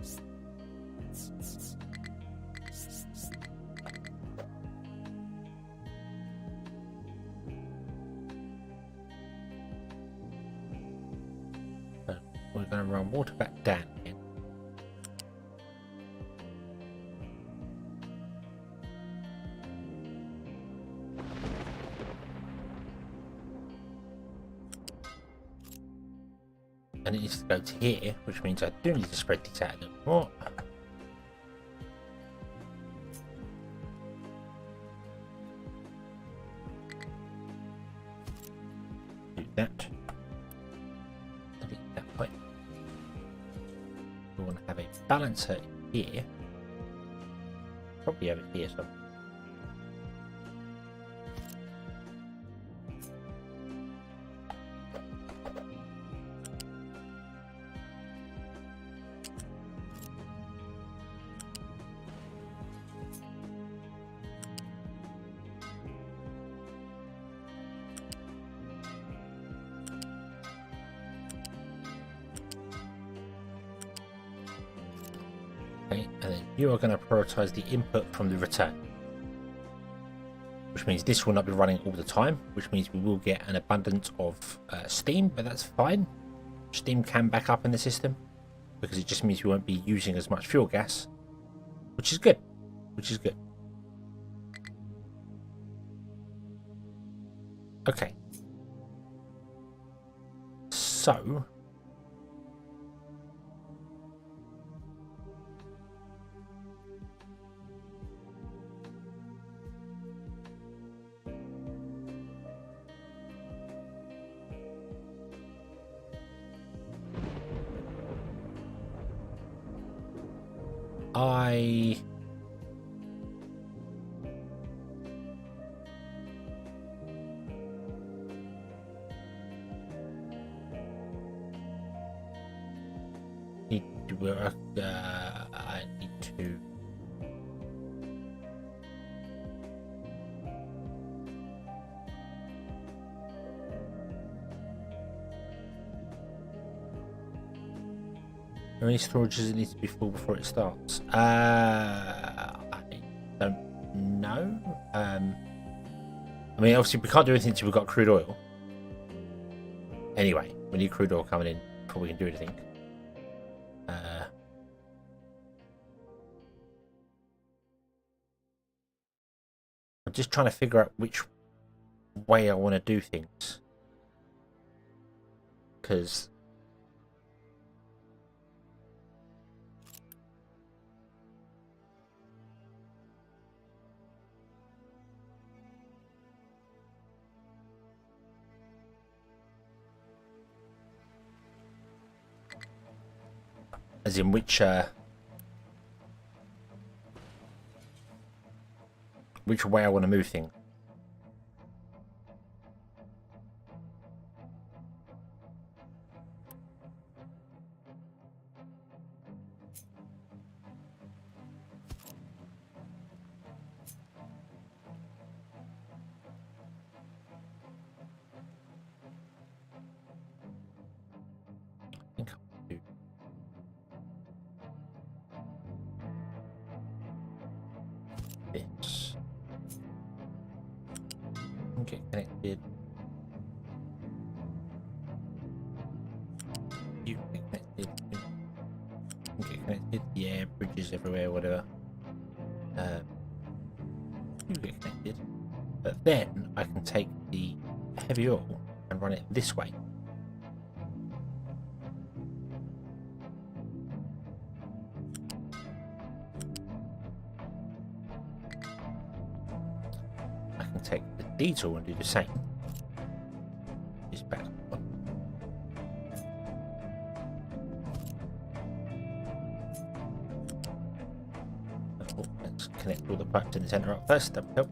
So we're going to run water back down again. And it needs to go to here, which means I do need to spread these out a little more. Do that. Delete that point. We want to have a balancer here. Probably have it here somewhere. Okay, and then you are going to prioritize the input from the return, which means this will not be running all the time, which means we will get an abundance of steam, but that's fine. Steam can back up in the system because it just means we won't be using as much fuel gas, which is good. Okay, so I need to I need to how many storages it needs to be full before it starts? Don't know. I mean, obviously we can't do anything until we've got crude oil. Anyway, we need crude oil coming in before we can do anything. I'm just trying to figure out which way I want to do things. Because as in which way I want to move things. I think I'll do this. Get connected. You get connected. You get connected. Yeah, bridges everywhere, whatever. You get connected. But then I can take the heavy oil and run it this way. I can take the diesel and do the same. It's back. Oh, let's connect all the pipes in the centre up first. That will help.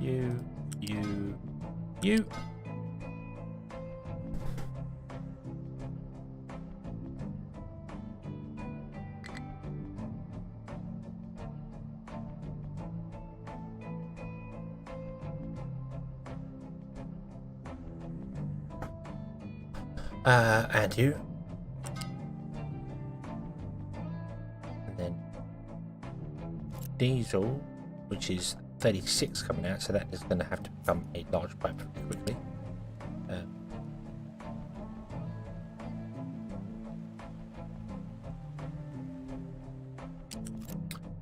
You. And you. And then diesel, which is 36 coming out, so that is going to have to become a large pipe pretty quickly.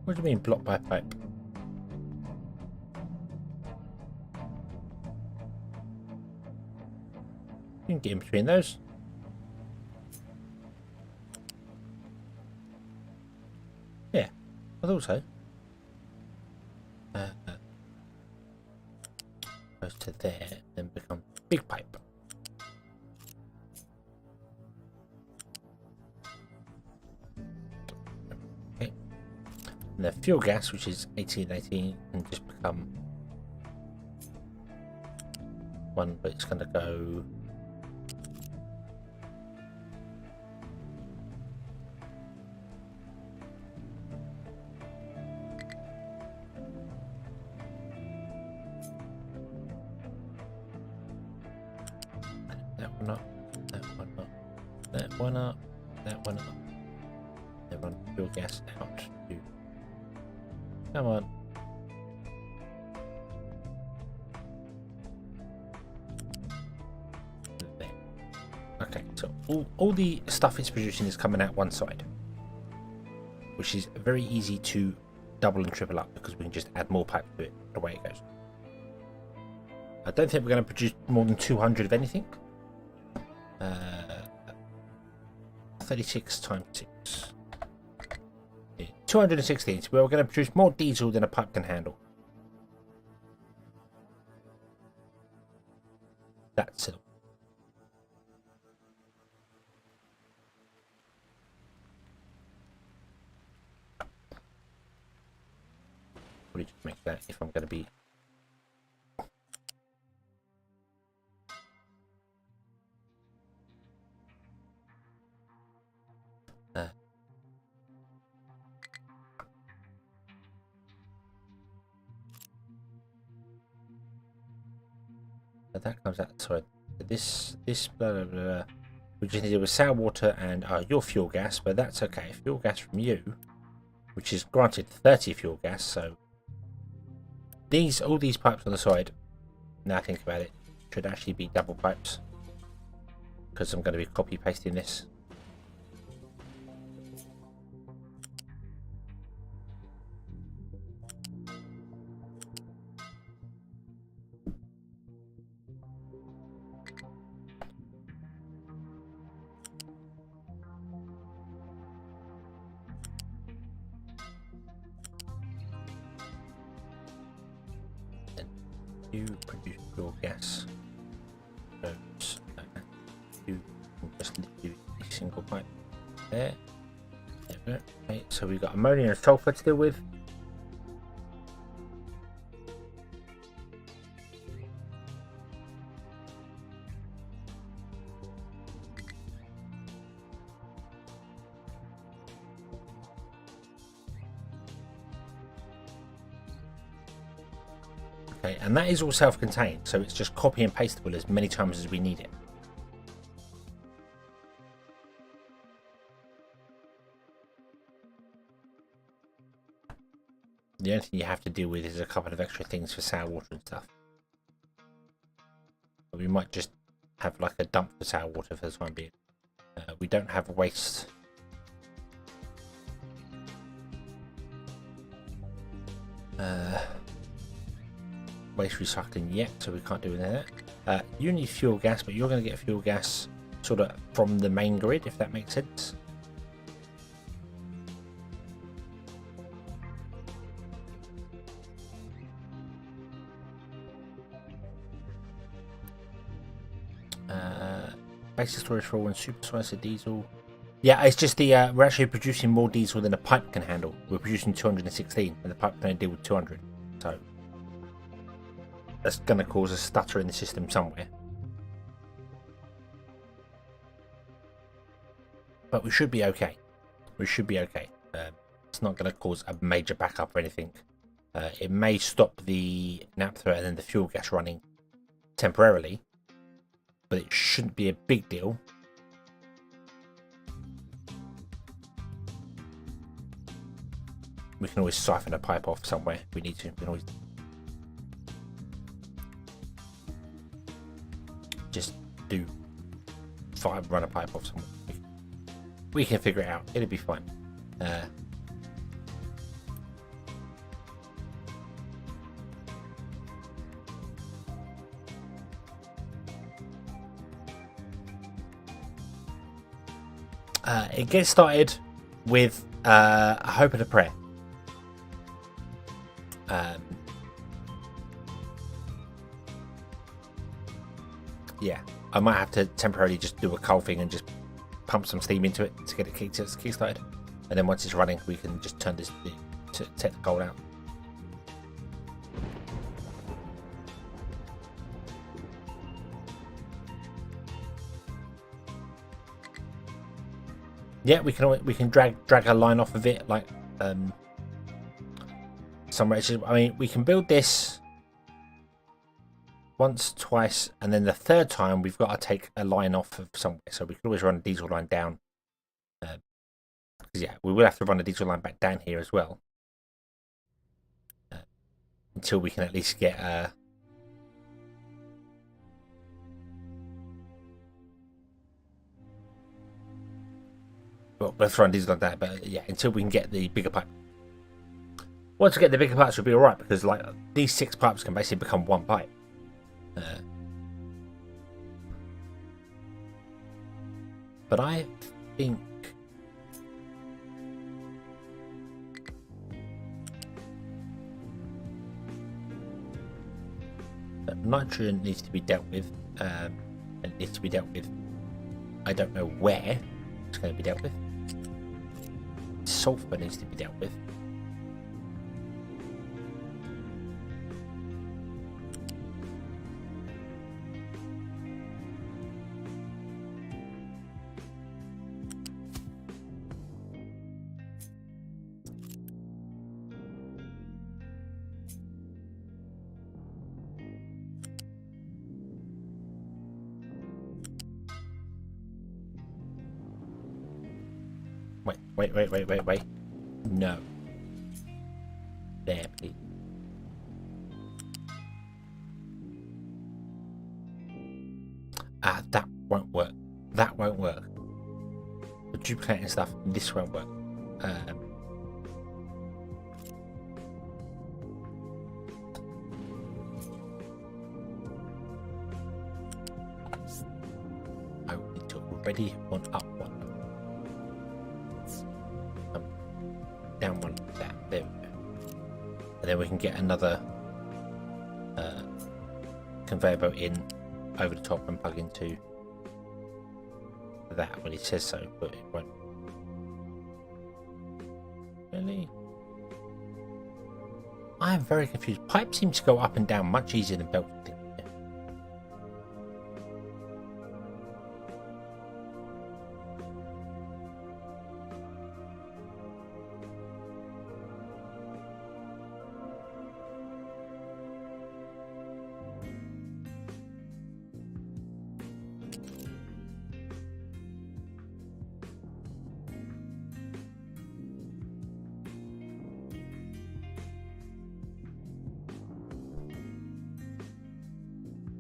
What do you mean block by pipe? You can get in between those. Yeah, I thought so. Goes to there, then become big pipe. Okay. And the fuel gas, which is 1818, can just become one, but it's going to go. That one up, that one up, that one up, that one up. Then run fuel gas out to. Come on. There. Okay, so all the stuff it's producing is coming out one side, which is very easy to double and triple up because we can just add more pipe to it. Away it goes. I don't think we're going to produce more than 200 of anything. 36 times 6. Yeah, 216. So we're going to produce more diesel than a pipe can handle. That's it. Probably just make that if I'm going to be. That comes out. Sorry, this blah blah blah We just need to deal with sour water and your fuel gas, but that's okay. Fuel gas from you, which is granted 30 fuel gas, so all these pipes on the side, now I think about it, should actually be double pipes, because I'm going to be copy pasting this. You produce fuel gas. So you can just do a single pipe there. There we go. Okay, so we've got ammonia and sulfur to deal with. Okay, and that is all self-contained, so it's just copy and pastable as many times as we need it. The only thing you have to deal with is a couple of extra things for sour water and stuff. But we might just have like a dump for sour water for the time being. We don't have waste. Waste recycling yet, so we can't do that. You need fuel gas, but you're going to get fuel gas sort of from the main grid, if that makes sense. Basic storage for all and supersized diesel. Yeah, it's just the we're actually producing more diesel than a pipe can handle. We're producing 216, and the pipe can only deal with 200. So that's going to cause a stutter in the system somewhere. But we should be okay. We should be okay. It's not going to cause a major backup or anything. It may stop the naphtha and then the fuel gas running temporarily, but it shouldn't be a big deal. We can always siphon a pipe off somewhere if we need to. We can always just run a pipe off somewhere. We can figure it out. It'll be fine. It gets started with a hope and a prayer. Yeah, I might have to temporarily just do a coal thing and just pump some steam into it to get it kick started, and then once it's running, we can just turn this to take the coal out. Yeah, we can drag a line off of it, like somewhere. I mean, we can build this once, twice, and then the third time we've got to take a line off of somewhere. So we can always run a diesel line down. Yeah, we will have to run a diesel line back down here as well, until we can at least get well, let's run diesel like that, but yeah, until we can get the bigger pipe. Once we get the bigger pipes, we'll be alright, because like these 6 pipes can basically become one pipe. But I think that nitrogen needs to be dealt with. It needs to be dealt with. I don't know where it's going to be dealt with. Sulfur needs to be dealt with. Wait. No. There, please. Ah, that won't work. That won't work. For duplicating stuff, this won't work. I need to already one up one. Down one like that. There we go. And then we can get another conveyor belt in over the top and plug into that when it says so, but it won't. Really? I am very confused. Pipe seems to go up and down much easier than belts do.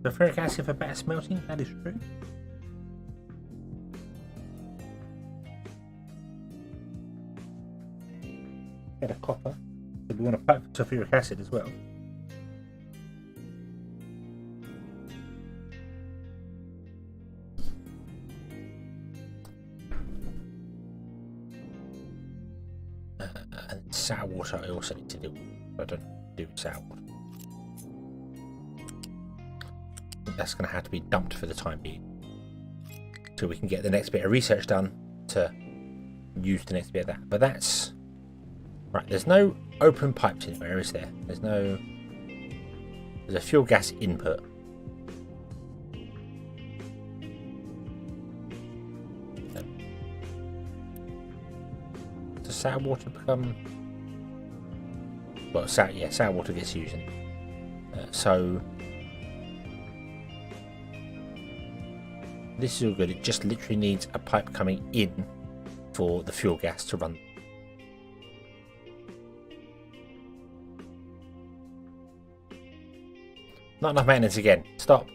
Sulfuric acid for better smelting, that is true. Get a copper. So we want to pipe for sulfuric acid as well. And sour water I also need to do. I don't do sour water. That's going to have to be dumped for the time being, so we can get the next bit of research done to use the next bit of that. But that's right. There's no open pipes anywhere, is there? There's a fuel gas input. Does sour water become? Well, sour water gets used. So. This is all good. It just literally needs a pipe coming in for the fuel gas to run. Not enough maintenance again. Stop.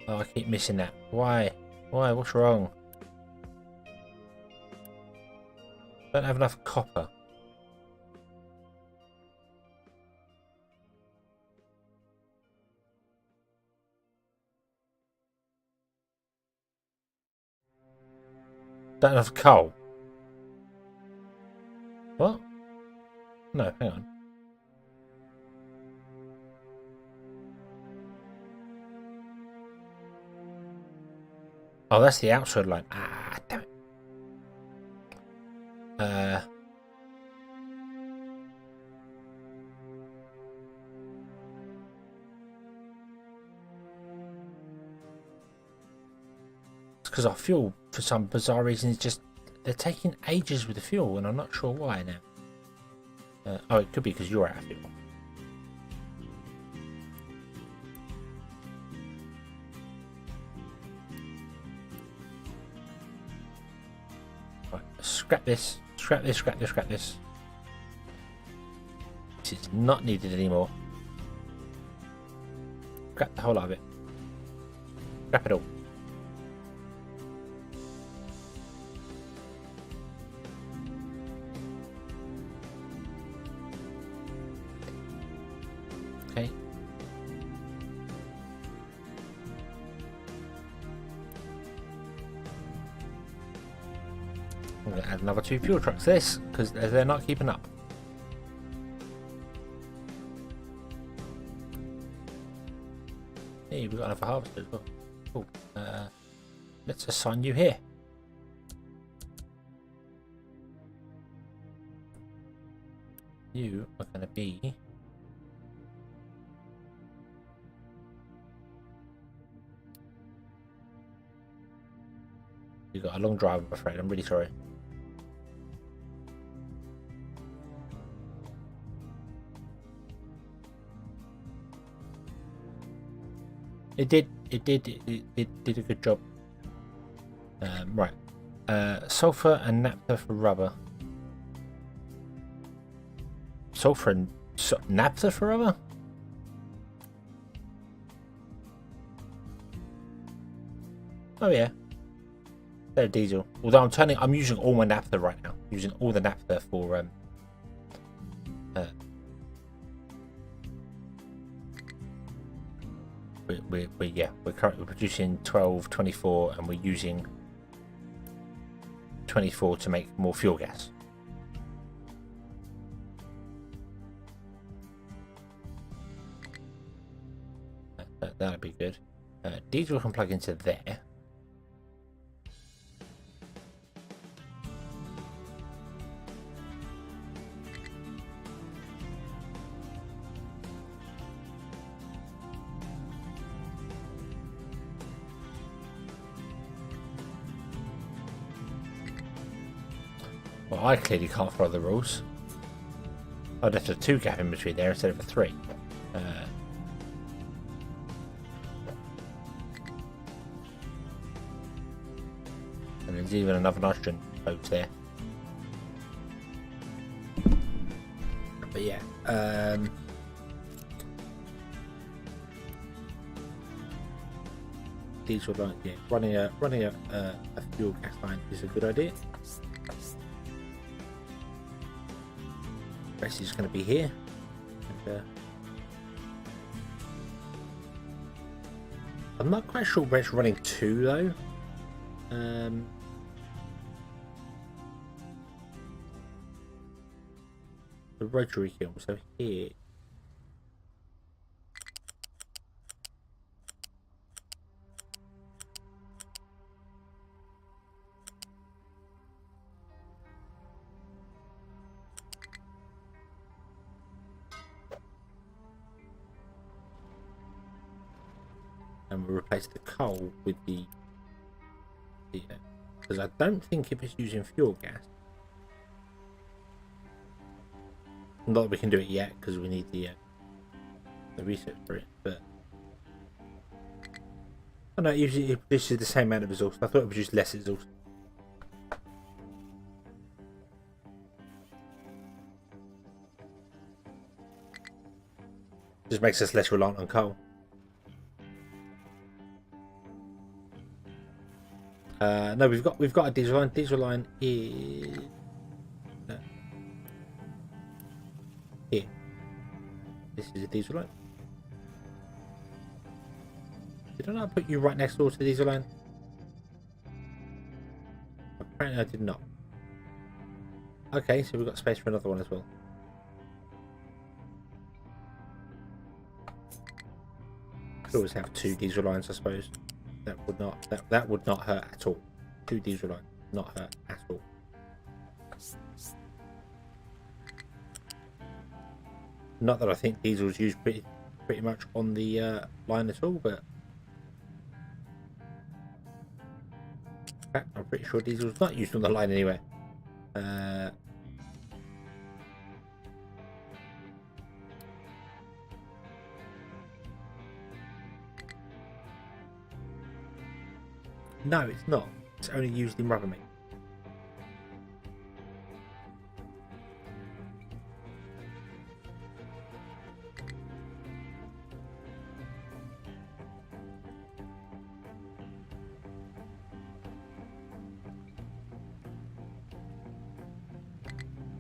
Oh, I keep missing that. Why? Why? What's wrong? Don't have enough copper. Don't have coal. What? No, hang on. Oh, that's the outside line. Ah, damn it. Because our fuel, for some bizarre reason, is just they're taking ages with the fuel, and I'm not sure why now. Oh, it could be because you're out of fuel. Right, scrap this, scrap this, scrap this, scrap this. This is not needed anymore. Scrap the whole lot of it. Scrap it all. Okay. I'm going to add another 2 fuel trucks to this because they're not keeping up. Hey, we've got another harvester as well. Cool. Let's assign you here. You are going to be You've got a long drive, I'm afraid. I'm really sorry. It did a good job. Right. Sulfur and naphtha for rubber. Sulfur and naphtha for rubber? Oh yeah. They're diesel. Although I'm using all my naphtha right now. Using all the naphtha for we're currently producing 12, 24, and we're using 24 to make more fuel gas. That'd be good. Diesel can plug into there. Well, I clearly can't follow the rules. I'd have a 2 gap in between there instead of a 3. And there's even another nitrogen boat there. But yeah, diesel line, yeah, running a fuel gas line is a good idea. Rest is going to be here. And, I'm not quite sure where it's running to though. The rotary kiln, so here. And we'll replace the coal with the because I don't think if it's using fuel gas. Not that we can do it yet because we need the research for it, but oh no, usually it produces the same amount of exhaust. I thought it produced less exhaust. Just makes us less reliant on coal. No, we've got a diesel line. Diesel line is here. This is a diesel line. Did I not put you right next door to the diesel line? Apparently I did not. Okay, so we've got space for another one as well. Could always have 2 diesel lines, I suppose. That would not hurt at all. 2 diesel lines, not hurt at all. Not that I think diesel's used pretty much on the line at all, but in fact, I'm pretty sure diesel's not used on the line anyway. No, it's not. It's only used in rubber meat.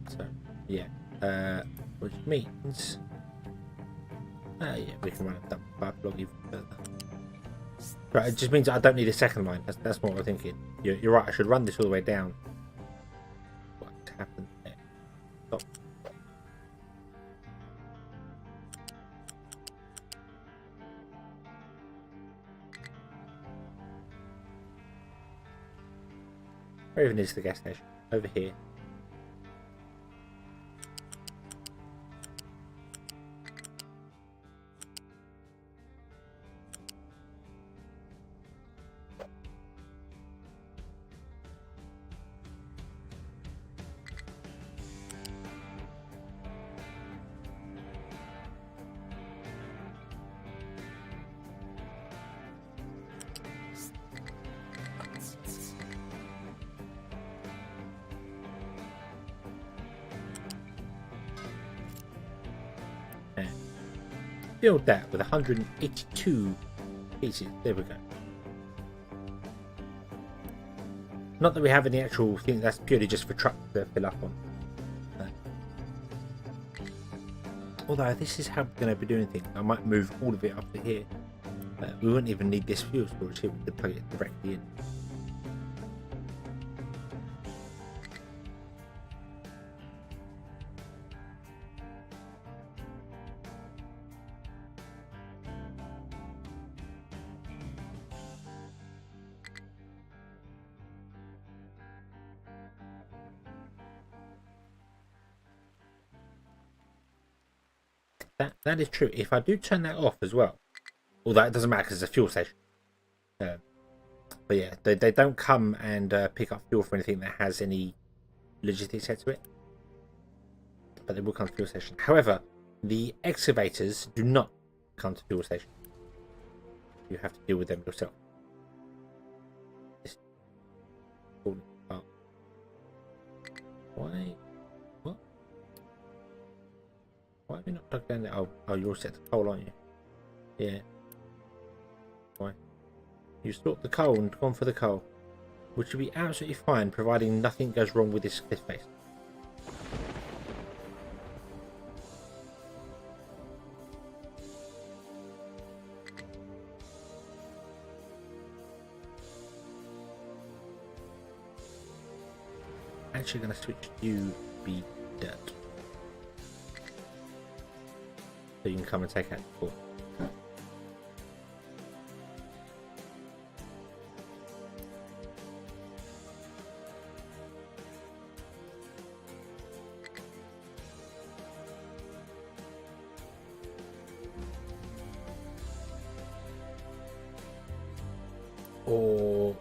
So, yeah. Which means... yeah, we can run a double pipe even further. Right, it just means I don't need a second line. That's what I'm thinking. You're right. I should run this all the way down. What happened there? Stop. Where even is the gas station? Over here. filled that with 182 pieces. There we go. Not that we have any actual thing, that's purely just for trucks to fill up on. Although this is how we're going to be doing things. I might move all of it up to here. We wouldn't even need this fuel storage here, we could plug it directly in. That is true. If I do turn that off as well, although it doesn't matter because it's a fuel station. But yeah, they don't come and pick up fuel for anything that has any logistics set to it. But they will come to fuel station. However, the excavators do not come to fuel station. You have to deal with them yourself. Why? What? Why have you not plugged down there? Oh, you're set to coal, aren't you? Yeah. Why? You sort the coal and gone for the coal, which will be absolutely fine, providing nothing goes wrong with this cliff face. Actually, going to switch you be dirt, so you can come and take out the coal. Or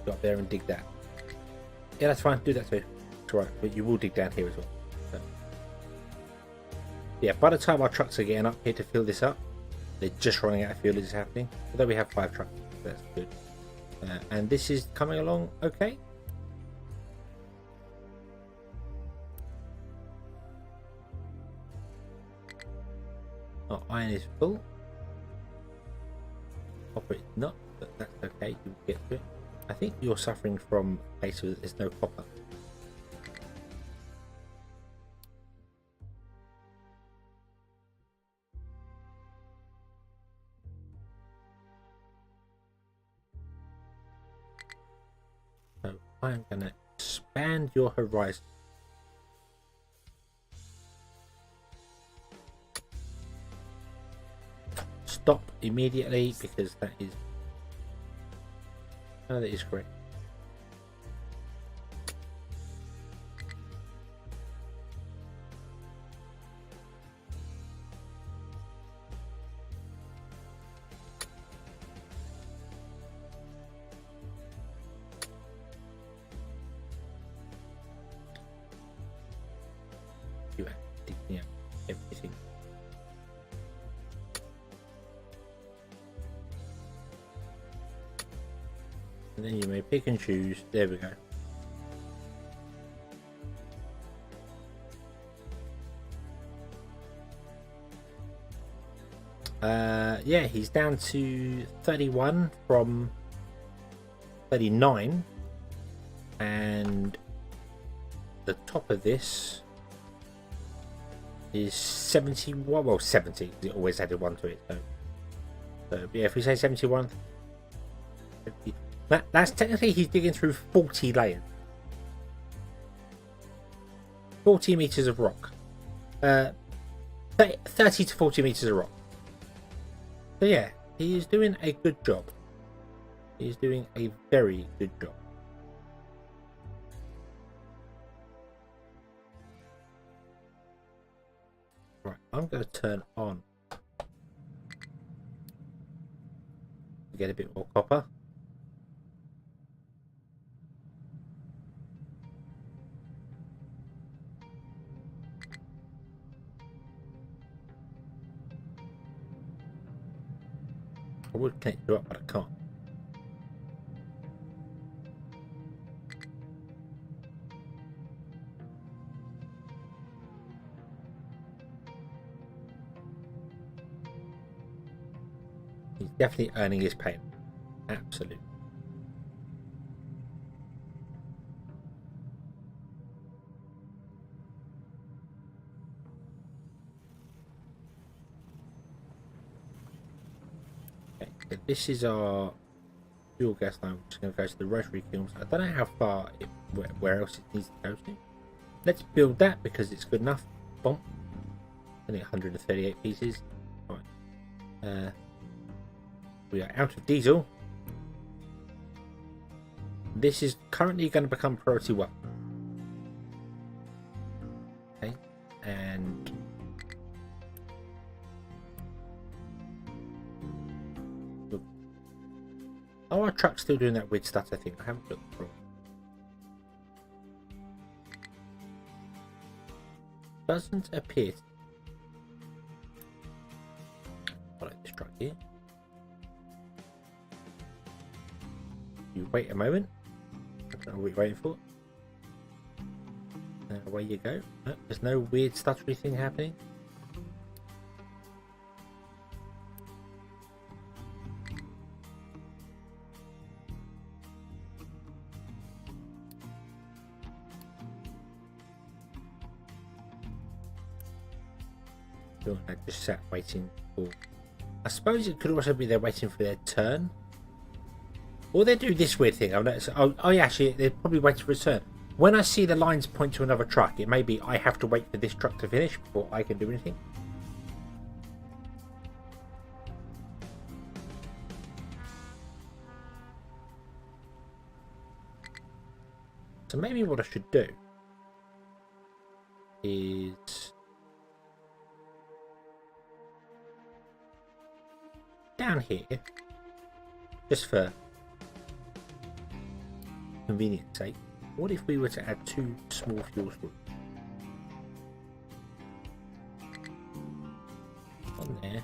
go up there and dig that. Yeah, that's fine. Do that too. It's alright, but you will dig down here as well. So. Yeah, by the time our trucks are getting up here to fill this up, they're just running out of fuel as it's happening. Although we have 5 trucks, that's good. And this is coming along okay. Our iron is full. Copper is not, but that's okay. You'll get to it. I think you're suffering from a place where there's no copper. So I'm going to expand your horizon. Stop immediately because that is... No, that is correct. You are digging out everything. And then you may pick and choose. There we go. Yeah, he's down to 31 from 39, and the top of this is 71. Well, 70. It always added 1 to it. So yeah, if we say 71, 50, that's technically he's digging through 40 layers, 40 meters of rock, 30 to 40 meters of rock. So yeah, he is doing a good job. He is doing a very good job. Right, I'm going to turn on to get a bit more copper. I would connect you up, but I can't. Definitely earning his pay. Absolutely. Okay, so this is our fuel gas line, which is going to go to the rotary kilns. I don't know how far, where else it needs to go to. Let's build that because it's good enough. Boom. Only 138 pieces. Right. We are out of diesel. This is currently going to become priority 1. Okay. And are our trucks still doing that weird stutter thing? I haven't looked for it. Doesn't appear. I like this truck here. You wait a moment. I don't know what you're waiting for. Away you go. Oh, there's no weird stuttery thing happening. I just sat waiting for. I suppose it could also be they're waiting for their turn. Or they do this weird thing. I've noticed. Oh yeah, actually, they're probably waiting for a turn. When I see the lines point to another truck, it may be I have to wait for this truck to finish before I can do anything. So maybe what I should do is down here, just for convenience sake, what if we were to add 2 small fuel storage on there?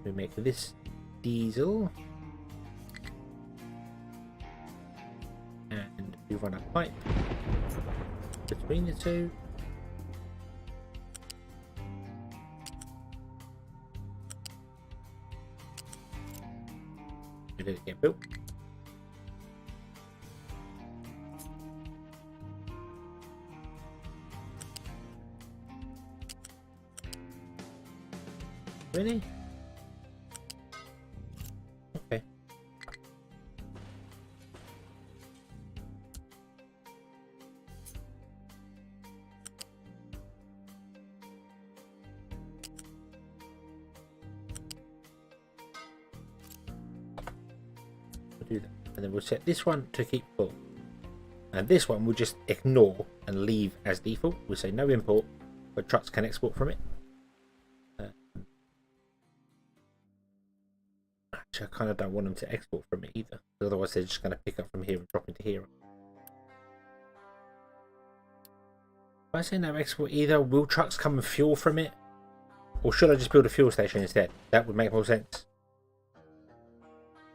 We make this diesel, and we run a pipe between the two. Did it get built? Really? Okay. Do that, and then we'll set this one to keep full, and this one we'll just ignore and leave as default. We'll say no import, but trucks can export from it. Actually, I kind of don't want them to export from it either, otherwise they're just going to pick up from here and drop into here. If I say no export either, will trucks come and fuel from it, or should I just build a fuel station instead? That would make more sense.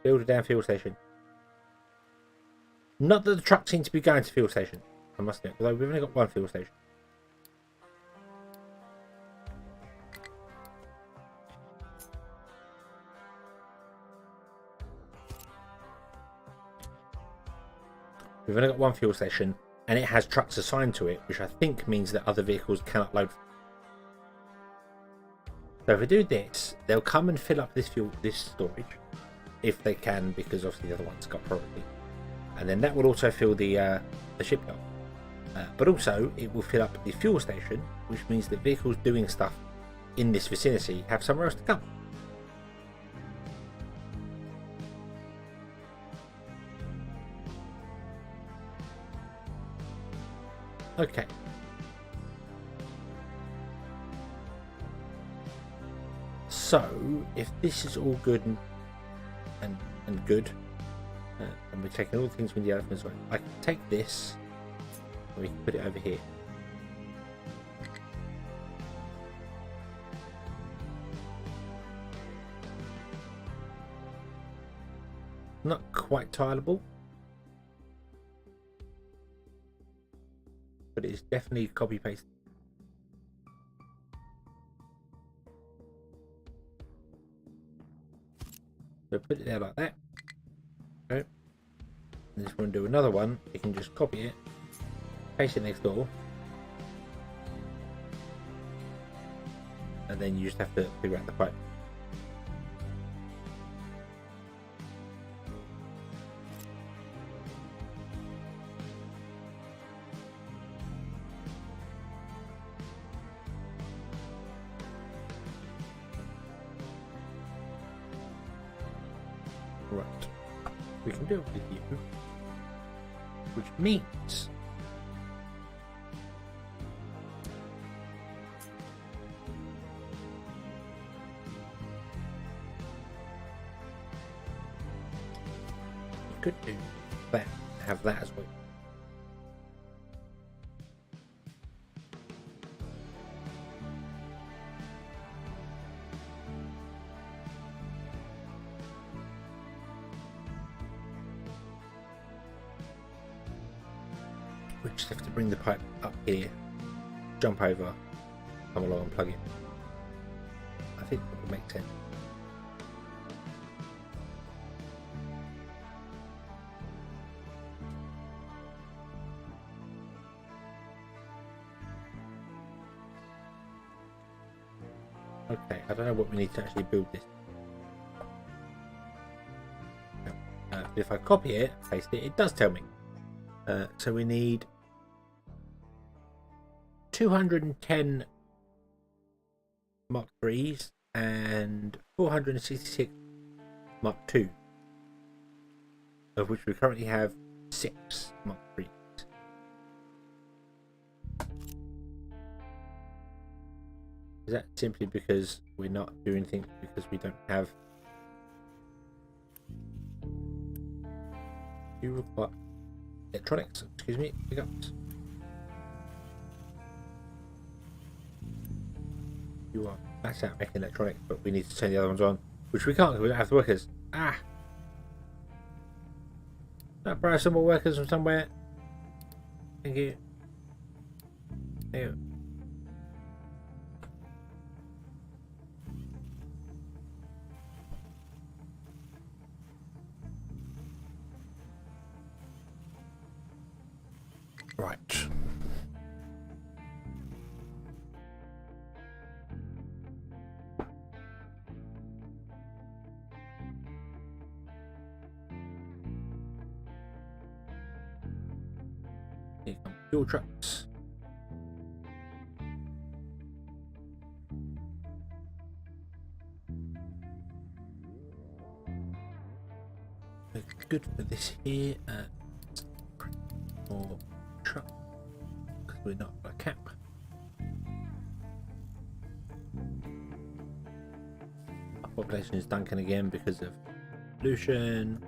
Build a damn fuel station. Not that the trucks seem to be going to fuel station, I must admit, although we've only got 1 fuel station. We've only got 1 fuel station, and it has trucks assigned to it, which I think means that other vehicles cannot load. So if we do this, they'll come and fill up this storage, if they can, because obviously the other one's got priority. And then that will also fill the shipyard. But also, it will fill up the fuel station, which means that vehicles doing stuff in this vicinity have somewhere else to come. Okay. So, if this is all good and good, and we're taking all the things with the elephants away, I can take this and we can put it over here. Not quite tileable, but it's definitely copy paste. So put it there like that. Okay. And if you want to do another one, you can just copy it, paste it next door, and then you just have to figure out the pipe. Right, we can do it with you, which means you could do that, have that as well. We just have to bring the pipe up here, jump over, come along and plug it. I think that would make sense. Okay, I don't know what we need to actually build this. If I copy it, paste it, it does tell me. So we need 210 Mark 3s and 466 Mark 2, of which we currently have 6 Mark 3s. Is that simply because we're not doing anything because we don't have? You require electronics, excuse me, pickups. You are that's out making electronics, but we need to turn the other ones on, which we can't because we don't have the workers. Ah! I'll borrow some more workers from somewhere. Thank you. There you go. Right. Here come fuel trucks. Good for this here. More truck because we're not on a cap. Our population is dunking again because of pollution.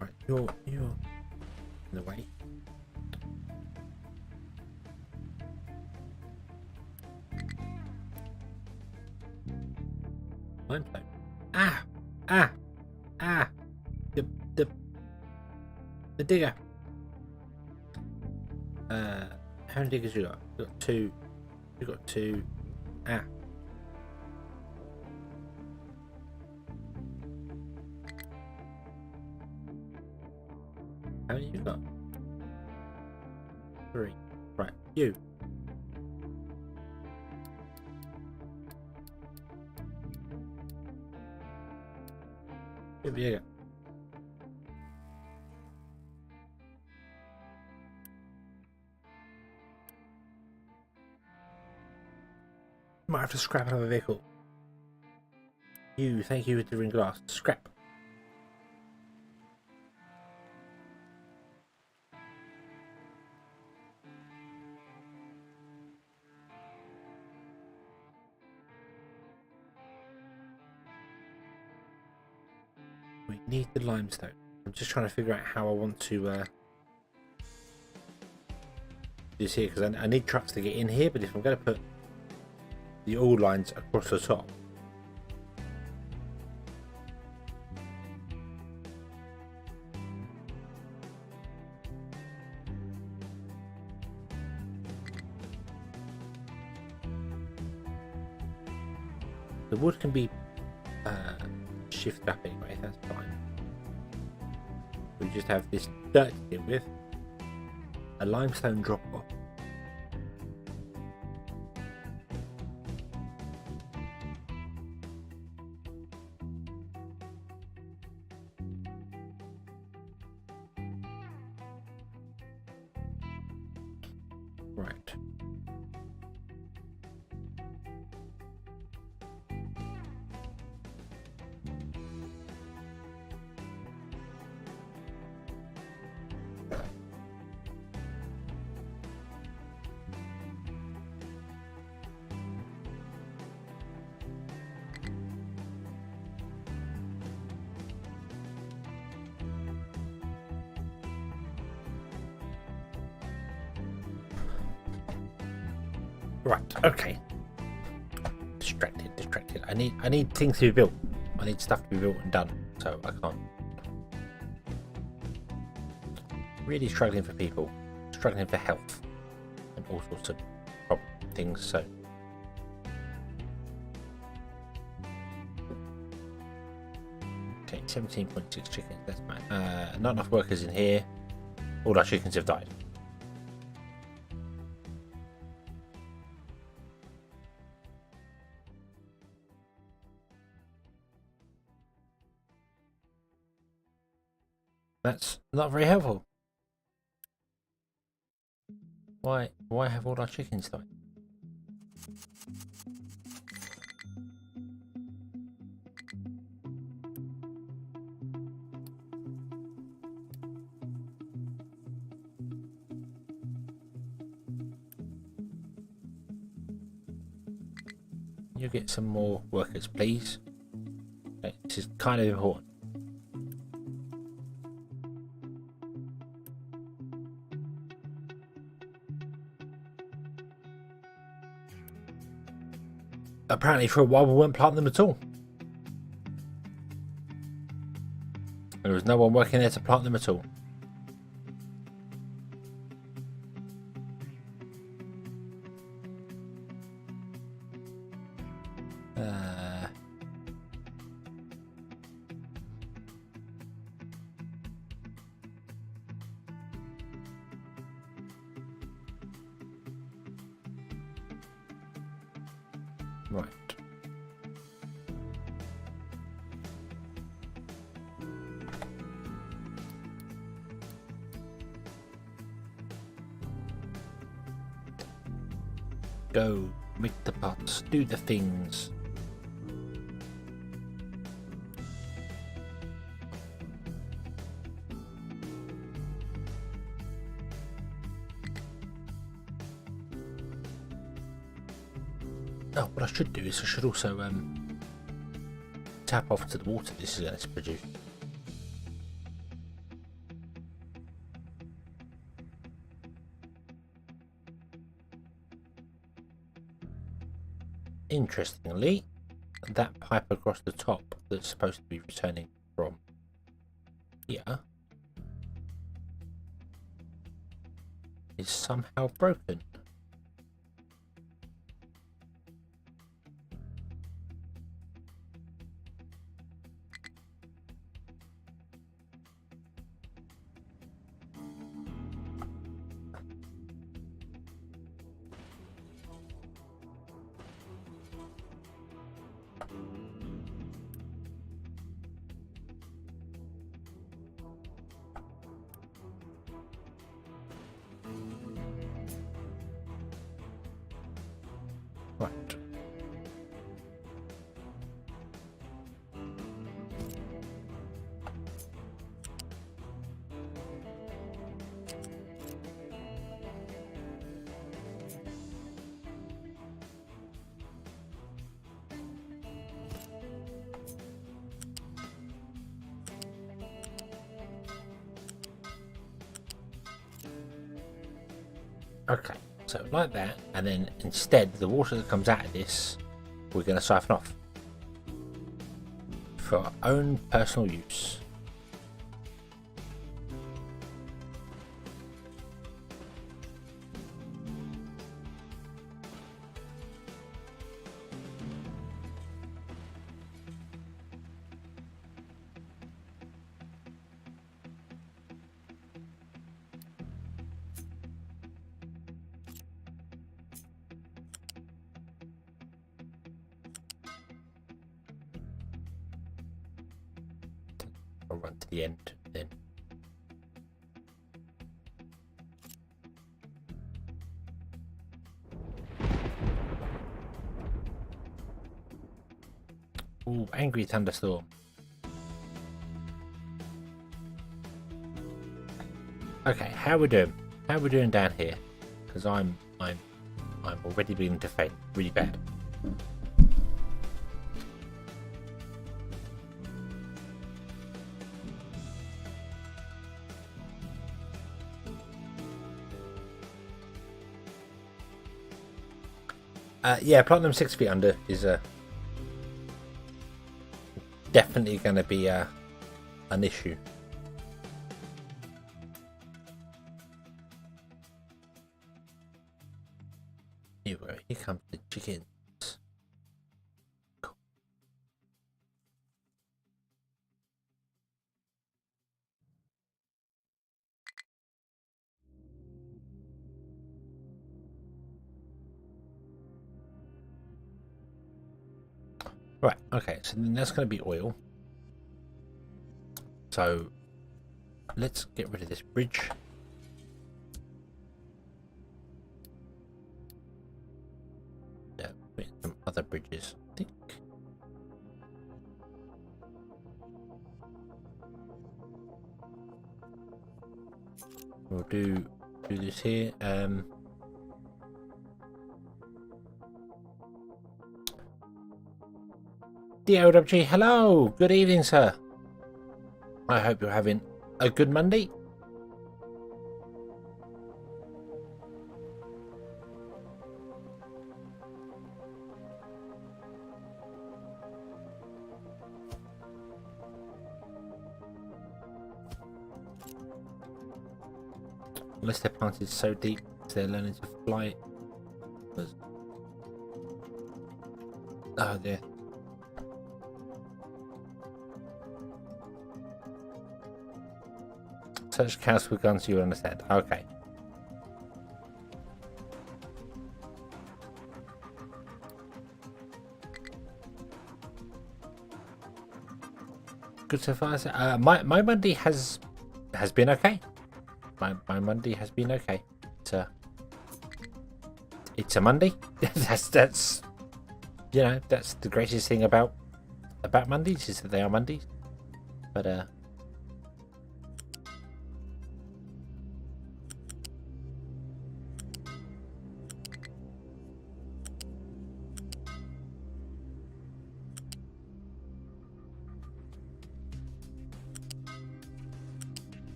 Right, you're in the way. Limestone. Ah! The digger. How many diggers you got? You got 2. You got 2. Ah. How many you got? 3. Right, you. Good digger. Might have to scrap another vehicle. You, thank you for delivering glass. Scrap. We need the limestone. I'm just trying to figure out how I want to do this here, because I need trucks to get in here, but if I'm going to put the oil lines across the top, the wood can be shifted up anyway, that's fine. We just have this dirt to deal with, a limestone drop off. Right. Right, okay. Distracted. I need things to be built. I need stuff to be built and done, so I can't. Really struggling for people, struggling for health, and all sorts of things, so. Okay, 17.6 chickens, that's fine. Not enough workers in here. All our chickens have died. That's not very helpful. Why have all our chickens died? You get some more workers, please. Okay, this is kind of important. Apparently for a while we weren't planting them at all. There was no one working there to plant them at all. Right. Go, make the pots, do the things. Oh, what I should do is I should also tap off to the water this is going to produce. Interestingly, that pipe across the top that's supposed to be returning from here is somehow broken. Right. Okay, so like that, and then instead the water that comes out of this, we're going to siphon off for our own personal use. I'll run to the end then. Ooh, angry thunderstorm. Okay, how we doing? How we doing down here? Because I'm already beginning to faint really bad. Yeah, Platinum 6 feet under is definitely going to be an issue. Here comes the chickens. Cool. Right, okay, so then that's going to be oil. So let's get rid of this bridge. Yeah, put in some other bridges, I think. We'll do this here. DOWG, hello, good evening, sir. I hope you're having a good Monday. Unless they're planted so deep, they're learning to fly. Oh dear. Search cows with guns, you understand. Okay. Good so far. My Monday has been okay. My Monday has been okay. It's a Monday. that's you know, that's the greatest thing about Mondays is that they are Mondays. But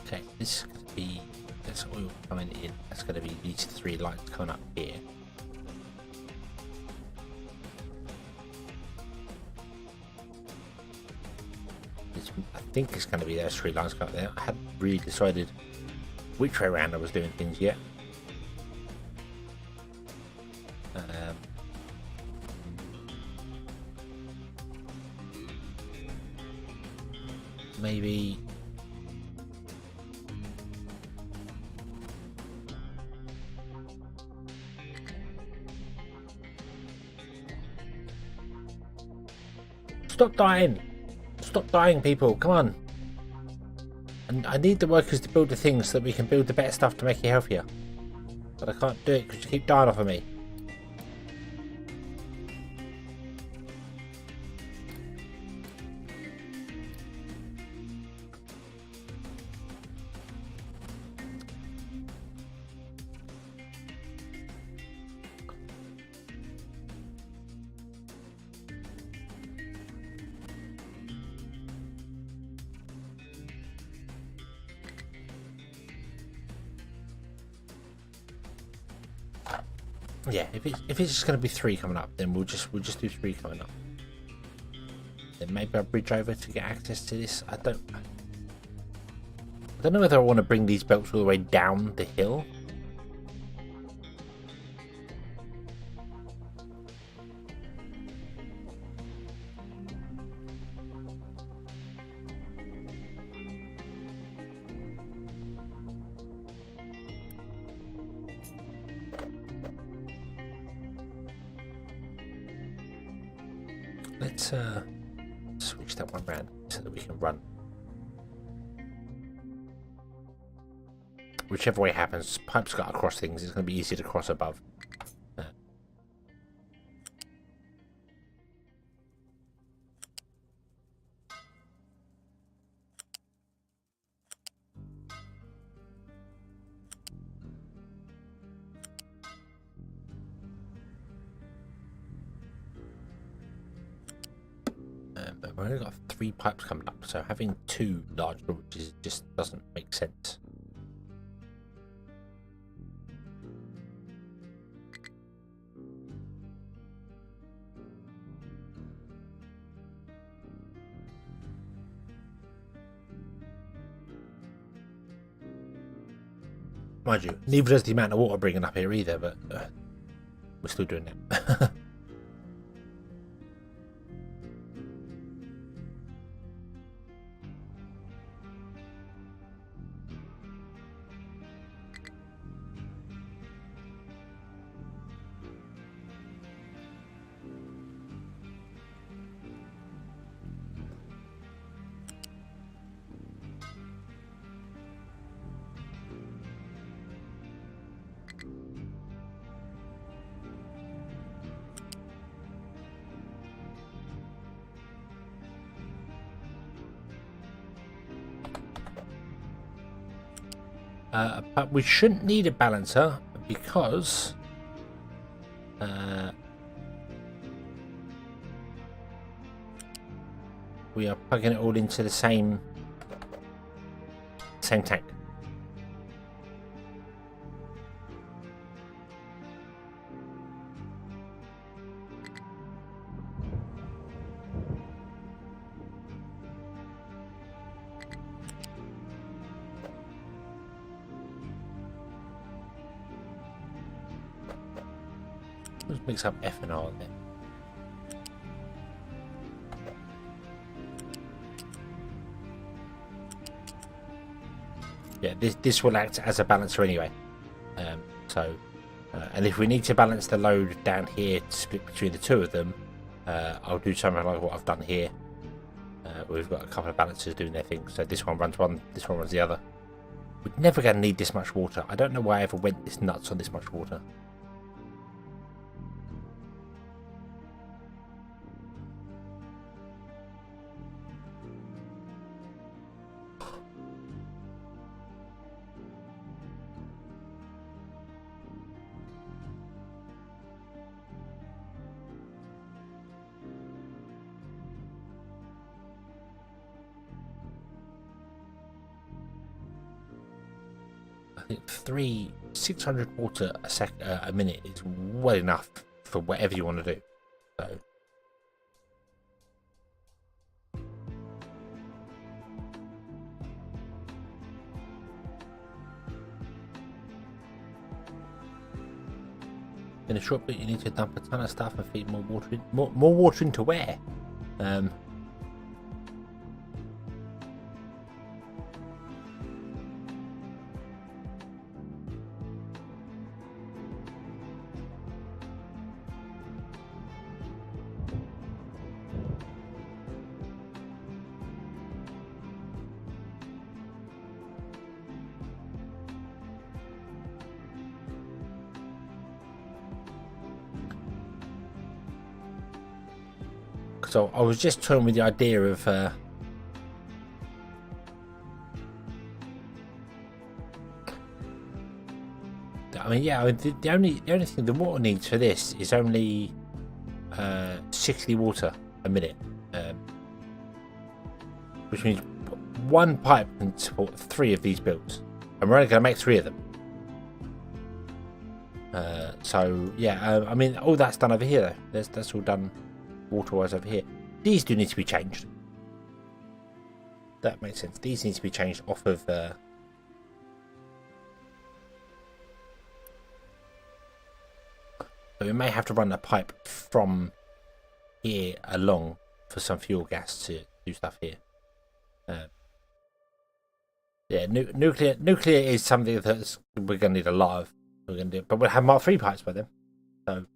okay, this is going to be, that's oil coming in. That's going to be these three lights coming up here. I think it's going to be those three lines going up there. I hadn't really decided which way around I was doing things yet. Maybe stop dying! Stop dying, people! Come on! And I need the workers to build the things so that we can build the better stuff to make you healthier. But I can't do it because you keep dying off of me. Yeah, if it's just going to be 3 coming up, then we'll just do 3 coming up. Then maybe I'll bridge over to get access to this. I don't know whether I want to bring these belts all the way down the hill. Let's switch that one round so that we can run. Whichever way it happens, pipes got across things, it's going to be easier to cross above. But we've only got 3 pipes coming up, so having 2 large launches just doesn't make sense. Mind you, neither does the amount of water bringing up here either, but we're still doing that. But we shouldn't need a balancer because we are plugging it all into the same tank. Let's mix up F and R then. Yeah, this will act as a balancer anyway. And if we need to balance the load down here to split between the 2 of them, I'll do something like what I've done here. We've got a couple of balancers doing their thing, so this one runs one, this one runs the other. We're never going to need this much water. I don't know why I ever went this nuts on this much water. I think 600 water a minute is well enough for whatever you want to do. So in a short bit, you need to dump a ton of stuff and feed more water in. More water into where? So I was just toying with the idea of I mean, the only thing the water needs for this is only 60 water a minute, which means 1 pipe can support 3 of these builds, and we're only going to make 3 of them. So yeah, I mean, all that's done over here though. That's all done water-wise over here. These do need to be changed. That makes sense. These need to be changed off of. So we may have to run a pipe from here along for some fuel gas to do stuff here. Yeah, nuclear is something that we're going to need a lot of. We're going to do, but we'll have Mark III pipes by then. So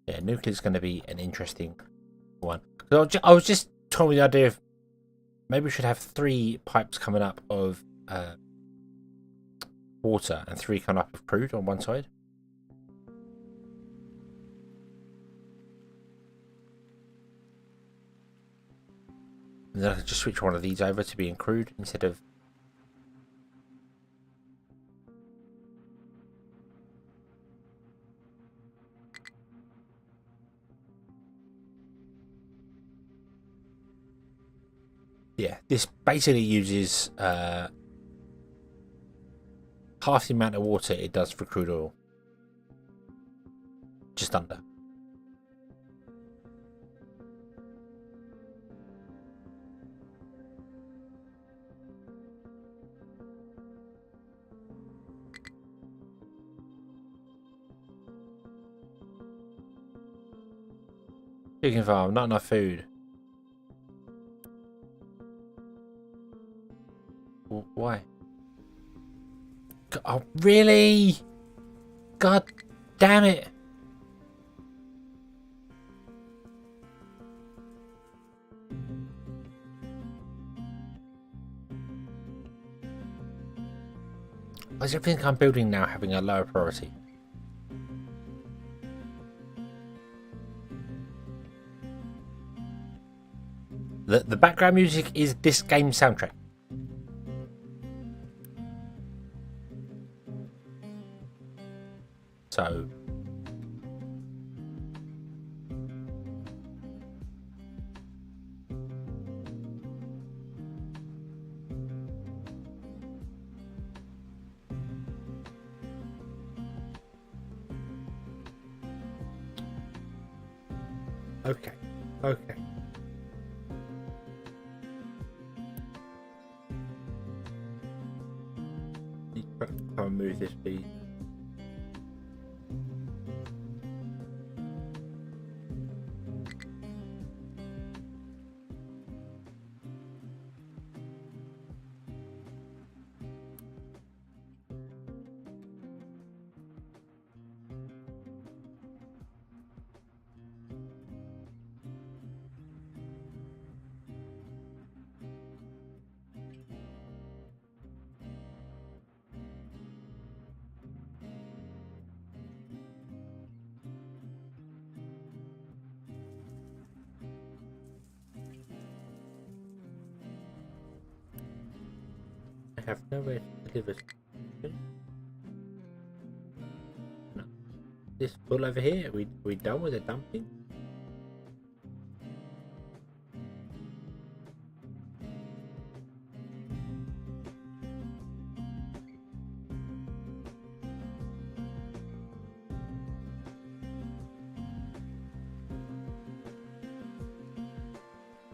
yeah, nuclear is going to be an interesting one. So I was just toying with the idea of maybe we should have 3 pipes coming up of water and 3 coming up of crude on one side. And then I could just switch one of these over to being crude instead of. Yeah, this basically uses half the amount of water it does for crude oil. Just under. Chicken farm, not enough food. Why? Oh, really? God damn it. Why is everything I'm building now having a lower priority? The background music is this game soundtrack. So okay. I'll move this beat. I have nowhere to deliver. No. This full over here. We done with the dumping?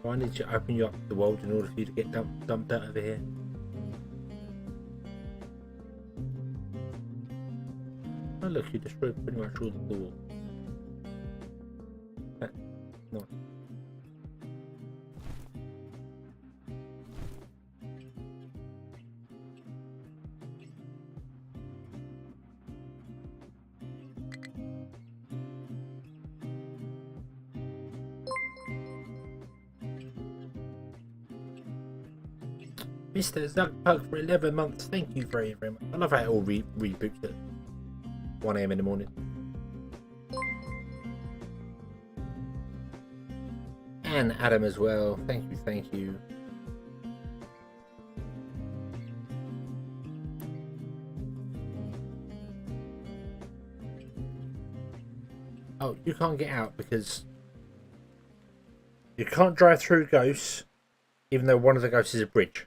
Why need to open you up to the world in order for you to get dumped out over here? Oh look, you destroyed pretty much all the wall. No. Mr. Zuckpug for 11 months. Thank you very, very much. I love how it all reboots at 1 AM in the morning. And Adam as well. Thank you. Oh, you can't get out because you can't drive through ghosts, even though one of the ghosts is a bridge.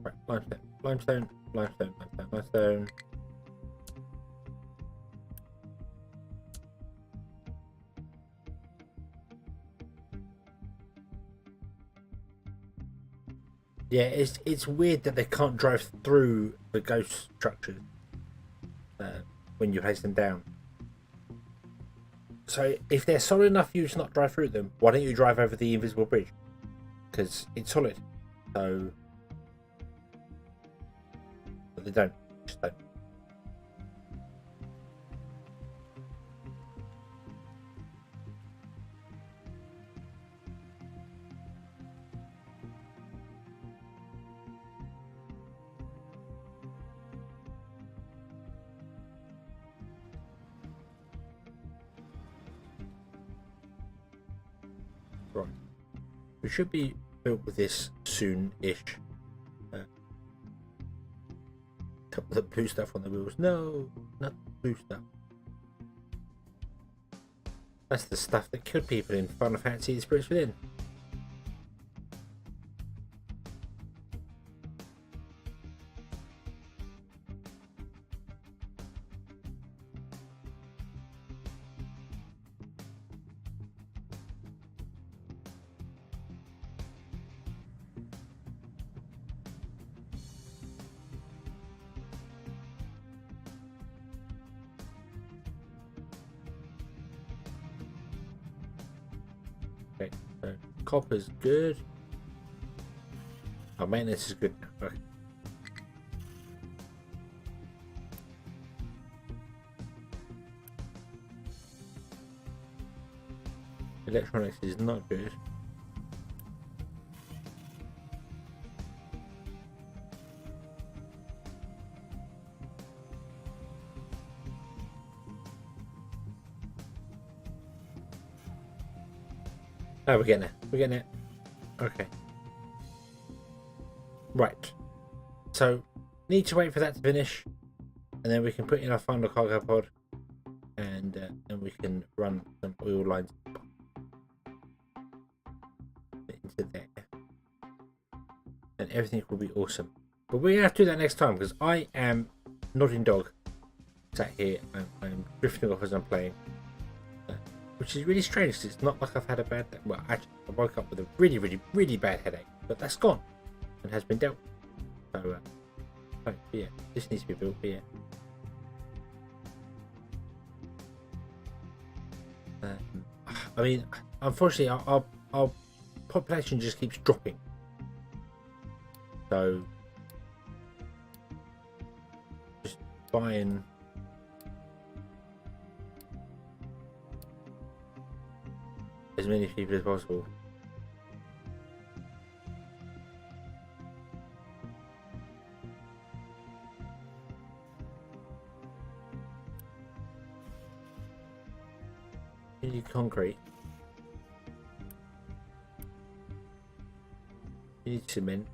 Right, limestone. Yeah, it's weird that they can't drive through the ghost structures when you place them down. So if they're solid enough for you to not drive through them, why don't you drive over the invisible bridge? Because it's solid. So but they don't. Just don't. Right. We should be built with this soon-ish. Couple of blue stuff on the wheels. No, not blue stuff. That's the stuff that killed people in Final Fantasy: The Spirits Within. Okay, so copper's good. Our maintenance is good. Okay. Electronics is not good. Oh, we're getting it. We're getting it. Okay. Right. So, need to wait for that to finish, and then we can put in our final cargo pod, and then we can run some oil lines into there, and everything will be awesome. But we're gonna have to do that next time because I am nodding dog sat here. I'm drifting off as I'm playing. Which is really strange because it's not like I've had a bad... Well, actually, I woke up with a really, really, really bad headache. But that's gone and has been dealt with. So, yeah, this needs to be built here. I mean, unfortunately, our population just keeps dropping. So, just buying... as many people as possible. You need concrete. You need cement.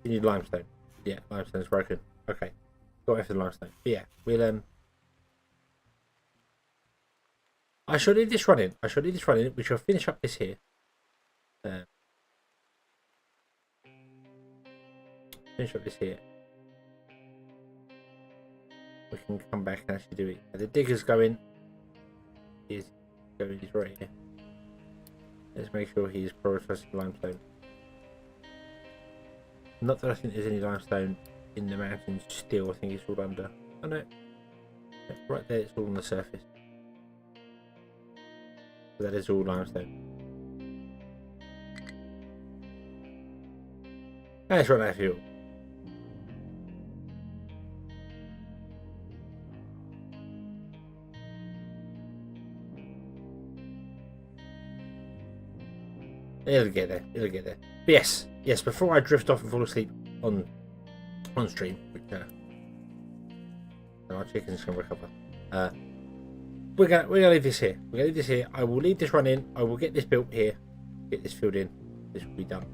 You need limestone. Yeah, limestone's broken. Okay. Got it for the limestone. But yeah, we'll I shall leave this running. We shall finish up this here. Finish up this here. We can come back and actually do it. The digger's going. He's right here. Let's make sure he's prioritizing limestone. Not that I think there's any limestone in the mountains still. I think it's all under. Oh no. Right there, it's all on the surface. That is all limestone. Let's run out of fuel. It'll get there. But yes. Before I drift off and fall asleep on stream, which our chickens can recover. We're gonna leave this here. I will leave this running. I will get this built here. Get this filled in. This will be done.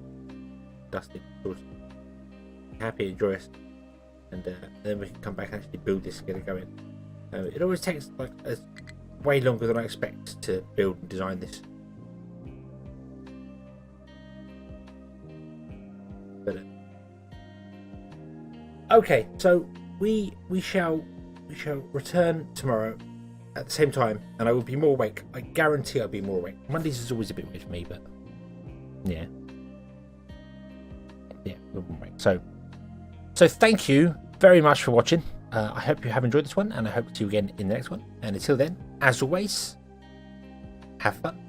Dusted. Happy and joyous. And then we can come back and actually build this and get it going. It always takes like way longer than I expect to build and design this. But Okay, so we shall return tomorrow at the same time, and I will be more awake. I guarantee I'll be more awake. Mondays is always a bit weird for me, but yeah, we'll be more awake. So thank you very much for watching. I hope you have enjoyed this one, and I hope to see you again in the next one. And until then, as always, have fun.